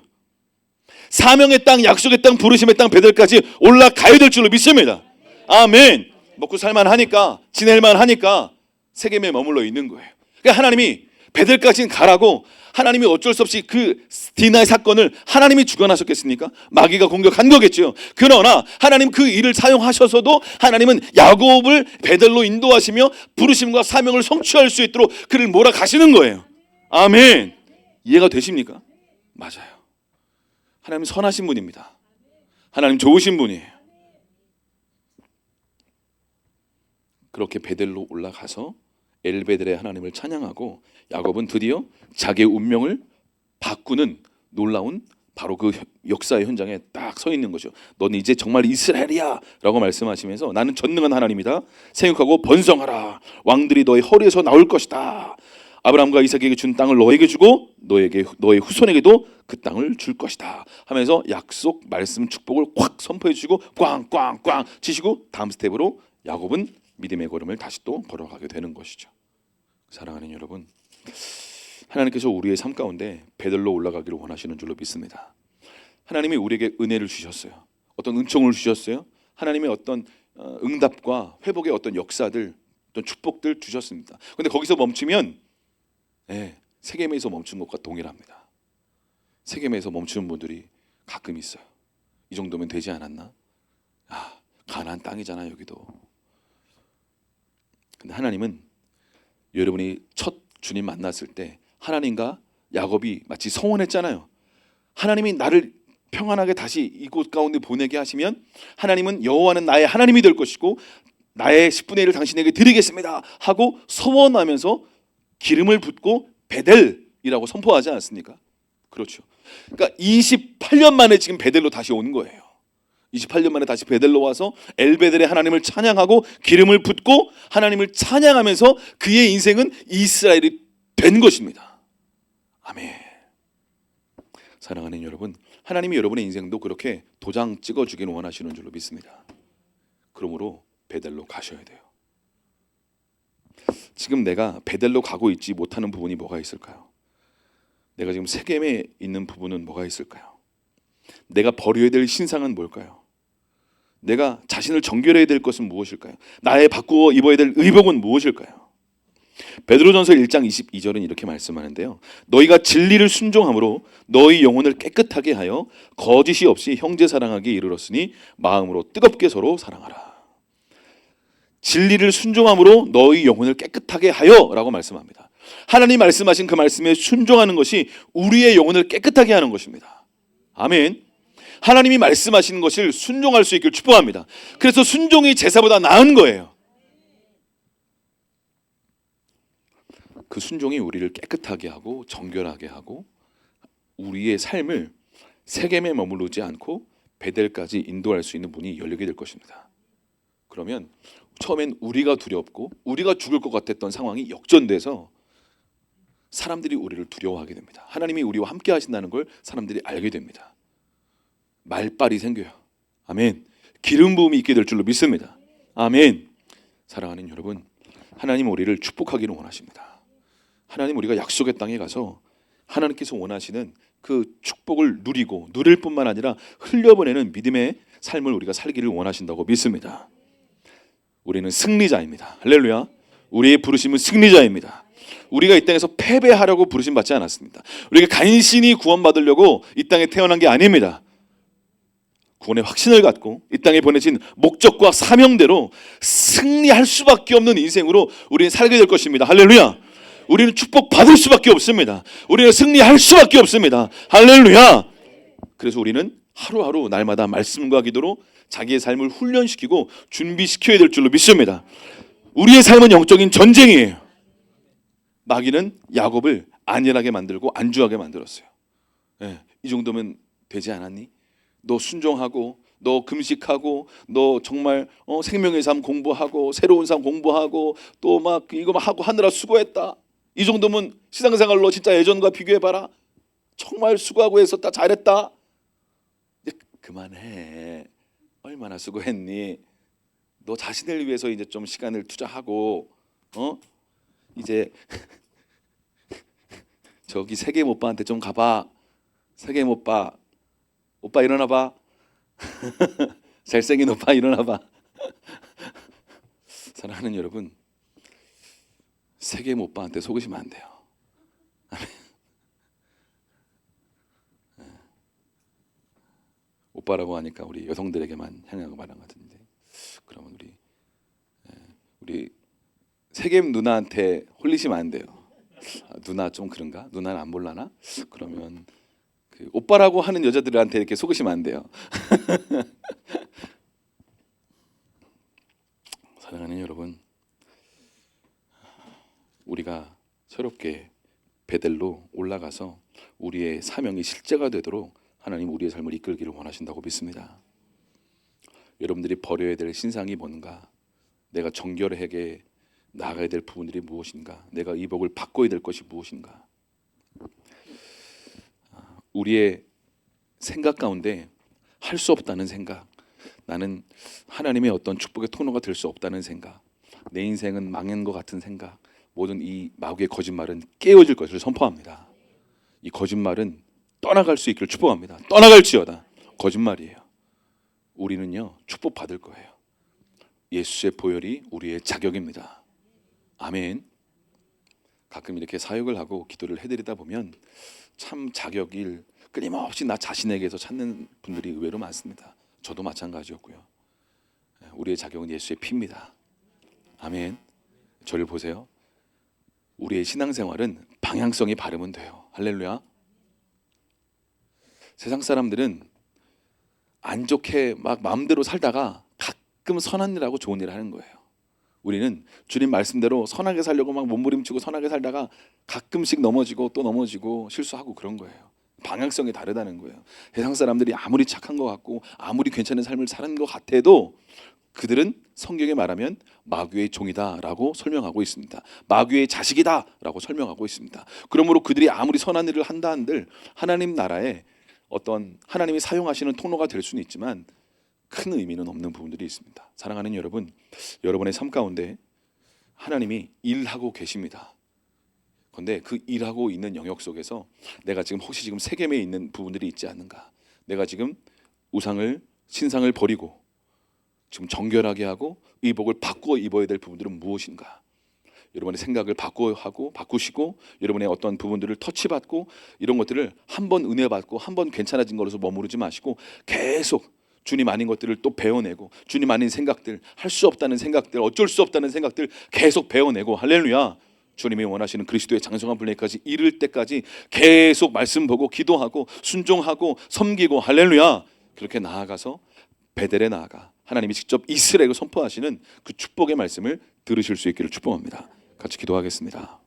사명의 땅, 약속의 땅, 부르심의 땅 베델까지 올라가야 될 줄로 믿습니다. 아멘. 먹고 살만하니까, 지낼만하니까 세겜에 머물러 있는 거예요. 그러니까 하나님이 베델까지는 가라고, 하나님이 어쩔 수 없이 그 디나의 사건을 하나님이 주관하셨겠습니까? 마귀가 공격한 거겠죠. 그러나 하나님 그 일을 사용하셔서도 하나님은 야곱을 베델로 인도하시며 부르심과 사명을 성취할 수 있도록 그를 몰아가시는 거예요. 아멘. 이해가 되십니까? 맞아요. 하나님 선하신 분입니다. 하나님 좋으신 분이에요. 그렇게 베델로 올라가서 엘베델의 하나님을 찬양하고 야곱은 드디어 자기의 운명을 바꾸는 놀라운 바로 그 역사의 현장에 딱 서 있는 거죠. 넌 이제 정말 이스라엘이야 라고 말씀하시면서 나는 전능한 하나님이다. 생육하고 번성하라. 왕들이 너의 허리에서 나올 것이다. 아브라함과 이삭에게 준 땅을 너에게 주고 너의 후손에게도 그 땅을 줄 것이다 하면서 약속, 말씀, 축복을 확 선포해 주시고 꽝꽝꽝 치시고 다음 스텝으로 야곱은 믿음의 걸음을 다시 또 걸어가게 되는 것이죠. 사랑하는 여러분, 하나님께서 우리의 삶 가운데 베델로 올라가기를 원하시는 줄로 믿습니다. 하나님이 우리에게 은혜를 주셨어요. 어떤 은총을 주셨어요. 하나님의 어떤 응답과 회복의 어떤 역사들, 어떤 축복들 주셨습니다. 그런데 거기서 멈추면 세겜에서 멈춘 것과 동일합니다. 세겜에서 멈추는 분들이 가끔 있어요. 이 정도면 되지 않았나? 가나안 땅이잖아 여기도. 근데 하나님은 여러분이 첫 주님 만났을 때 하나님과 야곱이 마치 성원했잖아요. 하나님이 나를 평안하게 다시 이곳 가운데 보내게 하시면 하나님은 여호와는 나의 하나님이 될 것이고 나의 10분의 1을 당신에게 드리겠습니다 하고 서원하면서 기름을 붓고 베델이라고 선포하지 않았습니까? 그렇죠. 그러니까 28년 만에 지금 베델로 다시 온 거예요. 28년 만에 다시 베델로 와서 엘베델의 하나님을 찬양하고 기름을 붓고 하나님을 찬양하면서 그의 인생은 이스라엘이 된 것입니다. 아멘. 사랑하는 여러분, 하나님이 여러분의 인생도 그렇게 도장 찍어주기를 원하시는 줄로 믿습니다. 그러므로 베델로 가셔야 돼요. 지금 내가 베델로 가고 있지 못하는 부분이 뭐가 있을까요? 내가 지금 세겜에 있는 부분은 뭐가 있을까요? 내가 버려야 될 신상은 뭘까요? 내가 자신을 정결해야 될 것은 무엇일까요? 나의 바꾸어 입어야 될 의복은 무엇일까요? 베드로전서 1장 22절은 이렇게 말씀하는데요. 너희가 진리를 순종함으로 너희 영혼을 깨끗하게 하여 거짓이 없이 형제 사랑하기에 이르렀으니 마음으로 뜨겁게 서로 사랑하라. 진리를 순종함으로 너희 영혼을 깨끗하게 하여 라고 말씀합니다. 하나님 말씀하신 그 말씀에 순종하는 것이 우리의 영혼을 깨끗하게 하는 것입니다. 아멘. 하나님이 말씀하시는 것을 순종할 수 있기를 축복합니다. 그래서 순종이 제사보다 나은 거예요. 그 순종이 우리를 깨끗하게 하고 정결하게 하고 우리의 삶을 세겜에 머무르지 않고 베델까지 인도할 수 있는 문이 열리게 될 것입니다. 그러면 처음엔 우리가 두렵고 우리가 죽을 것 같았던 상황이 역전돼서 사람들이 우리를 두려워하게 됩니다. 하나님이 우리와 함께 하신다는 걸 사람들이 알게 됩니다. 말빨이 생겨요. 아멘. 기름 부음이 있게 될 줄로 믿습니다. 아멘. 사랑하는 여러분, 하나님 우리를 축복하기를 원하십니다. 하나님 우리가 약속의 땅에 가서 하나님께서 원하시는 그 축복을 누리고 누릴 뿐만 아니라 흘려보내는 믿음의 삶을 우리가 살기를 원하신다고 믿습니다. 우리는 승리자입니다. 할렐루야. 우리의 부르심은 승리자입니다. 우리가 이 땅에서 패배하려고 부르심 받지 않았습니다. 우리가 간신히 구원받으려고 이 땅에 태어난 게 아닙니다. 구원의 확신을 갖고 이 땅에 보내진 목적과 사명대로 승리할 수밖에 없는 인생으로 우리는 살게 될 것입니다. 할렐루야. 우리는 축복받을 수밖에 없습니다. 우리는 승리할 수밖에 없습니다. 할렐루야. 그래서 우리는 하루하루 날마다 말씀과 기도로 자기의 삶을 훈련시키고 준비시켜야 될 줄로 믿습니다. 우리의 삶은 영적인 전쟁이에요. 마귀는 야곱을 안일하게 만들고 안주하게 만들었어요. 이 정도면 되지 않았니? 너 순종하고 너 금식하고 너 정말 생명의 삶 공부하고 새로운 삶 공부하고 또 막 이거 하고 하느라 수고했다. 이 정도면 신앙생활로 진짜 예전과 비교해봐라. 정말 수고하고 했었다. 잘했다. 이제 그만해. 얼마나 수고했니? 너 자신을 위해서 이제 좀 시간을 투자하고 이제 저기 세계 오빠한테 좀 가봐. 세계 오빠 일어나봐. 잘생긴 오빠 일어나봐. 사랑하는 여러분, 세계 오빠한테 속으시면 안 돼요. 오빠라고 하니까 우리 여성들에게만 향하고 말한 것 같은데, 그러면 우리 세겜 누나한테 홀리시면 안 돼요. 누나 좀 그런가? 누나는 안 몰라나? 그러면 그 오빠라고 하는 여자들한테 이렇게 속으시면 안 돼요. 사랑하는 여러분, 우리가 새롭게 베델로 올라가서 우리의 사명이 실제가 되도록 하나님 우리의 삶을 이끌기를 원하신다고 믿습니다. 여러분들이 버려야 될 신상이 뭔가, 내가 정결하게 나아가야 될 부분들이 무엇인가, 내가 이 복을 바꿔야 될 것이 무엇인가. 우리의 생각 가운데 할 수 없다는 생각, 나는 하나님의 어떤 축복의 통로가 될 수 없다는 생각, 내 인생은 망한 것 같은 생각, 모든 이 마귀의 거짓말은 깨어질 것을 선포합니다. 이 거짓말은 떠나갈 수 있기를 축복합니다. 떠나갈지어다. 거짓말이에요. 우리는요 축복받을 거예요. 예수의 보혈이 우리의 자격입니다. 아멘. 가끔 이렇게 사역을 하고 기도를 해드리다 보면 참 자격을 끊임없이 나 자신에게서 찾는 분들이 의외로 많습니다. 저도 마찬가지였고요. 우리의 자격은 예수의 피입니다. 아멘. 저를 보세요. 우리의 신앙생활은 방향성이 바르면 돼요. 할렐루야. 세상 사람들은 안 좋게 막 마음대로 살다가 가끔 선한 일하고 좋은 일을 하는 거예요. 우리는 주님 말씀대로 선하게 살려고 막 몸부림치고 선하게 살다가 가끔씩 넘어지고 또 넘어지고 실수하고 그런 거예요. 방향성이 다르다는 거예요. 세상 사람들이 아무리 착한 것 같고 아무리 괜찮은 삶을 사는 것 같아도 그들은 성경에 말하면 마귀의 종이다라고 설명하고 있습니다. 마귀의 자식이다라고 설명하고 있습니다. 그러므로 그들이 아무리 선한 일을 한다 한들 하나님 나라에 어떤 하나님이 사용하시는 통로가 될 수는 있지만 큰 의미는 없는 부분들이 있습니다. 사랑하는 여러분, 여러분의 삶 가운데 하나님이 일하고 계십니다. 그런데 그 일하고 있는 영역 속에서 내가 지금 혹시 지금 세겜에 있는 부분들이 있지 않는가? 내가 지금 우상을 신상을 버리고 지금 정결하게 하고 의복을 바꾸어 입어야 될 부분들은 무엇인가? 여러분의 생각을 바꾸시고 여러분의 어떤 부분들을 터치받고 이런 것들을 한 번 은혜 받고 한 번 괜찮아진 것으로 머무르지 마시고 계속 주님 아닌 것들을 또 배워내고 주님 아닌 생각들, 할 수 없다는 생각들, 어쩔 수 없다는 생각들 계속 배워내고 할렐루야. 주님이 원하시는 그리스도의 장성한 분량까지 이를 때까지 계속 말씀 보고 기도하고 순종하고 섬기고 할렐루야. 그렇게 나아가서 베델에 나아가 하나님이 직접 이스라엘에 선포하시는 그 축복의 말씀을 들으실 수 있기를 축복합니다. 같이 기도하겠습니다.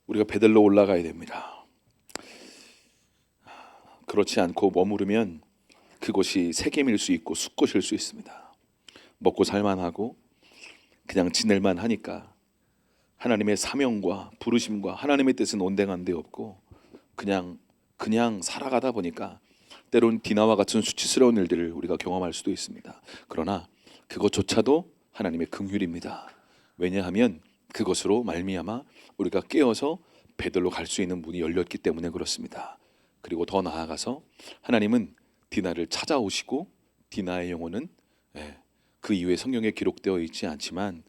우리가 베델로 올라가야 됩니다. 그렇지 않고 머무르면 그곳이 세겜일 수 있고 숫곳일 수 있습니다. 먹고 살만하고 그냥 지낼만 하니까 하나님의 사명과 부르심과 하나님의 뜻은 온당한 데 없고 그냥 살아가다 보니까 때론 디나와 같은 수치스러운 일들을 우리가 경험할 수도 있습니다. 그러나 그것조차도 하나님의 긍휼입니다. 왜냐하면 그것으로 말미암아 우리가 깨어서 베들로 갈 수 있는 문이 열렸기 때문에 그렇습니다. 그리고 더 나아가서 하나님은 디나를 찾아오시고 디나의 영혼은 그 이후에 성경에 기록되어 있지 않지만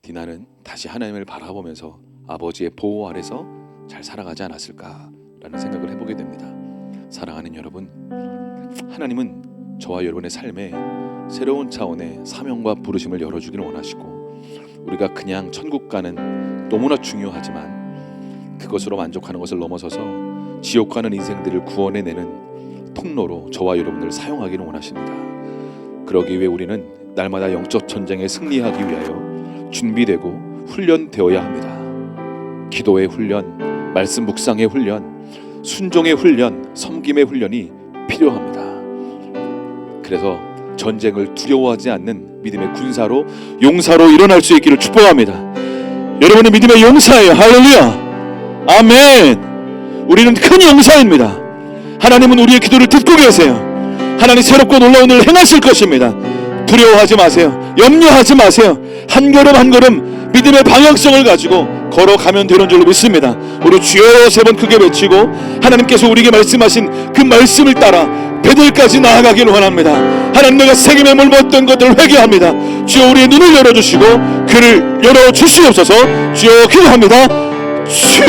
디나는 다시 하나님을 바라보면서 아버지의 보호 아래서 잘 살아가지 않았을까라는 생각을 해보게 됩니다. 사랑하는 여러분, 하나님은 저와 여러분의 삶에 새로운 차원의 사명과 부르심을 열어주기를 원하시고, 우리가 그냥 천국 가는 너무나 중요하지만 그것으로 만족하는 것을 넘어서서 지옥 가는 인생들을 구원해내는 통로로 저와 여러분을 사용하기를 원하십니다. 그러기 위해 우리는 날마다 영적 전쟁에 승리하기 위하여 준비되고 훈련되어야 합니다. 기도의 훈련, 말씀 묵상의 훈련, 순종의 훈련, 섬김의 훈련이 필요합니다. 그래서 전쟁을 두려워하지 않는 믿음의 군사로, 용사로 일어날 수 있기를 축복합니다. 여러분의 믿음의 용사예요. 할렐루야, 아멘. 우리는 큰 용사입니다. 하나님은 우리의 기도를 듣고 계세요. 하나님 새롭고 놀라운 일을 행하실 것입니다. 두려워하지 마세요. 염려하지 마세요. 한 걸음 한 걸음 믿음의 방향성을 가지고 걸어가면 되는 줄로 믿습니다. 우리 주여 세 번 크게 외치고 하나님께서 우리에게 말씀하신 그 말씀을 따라 베들까지 나아가기를 원합니다. 하나님, 내가 세겜에 몰랐던 것들을 회개합니다. 주여 우리의 눈을 열어주시고 그를 열어주시옵소서. 주여 기도합니다. 주여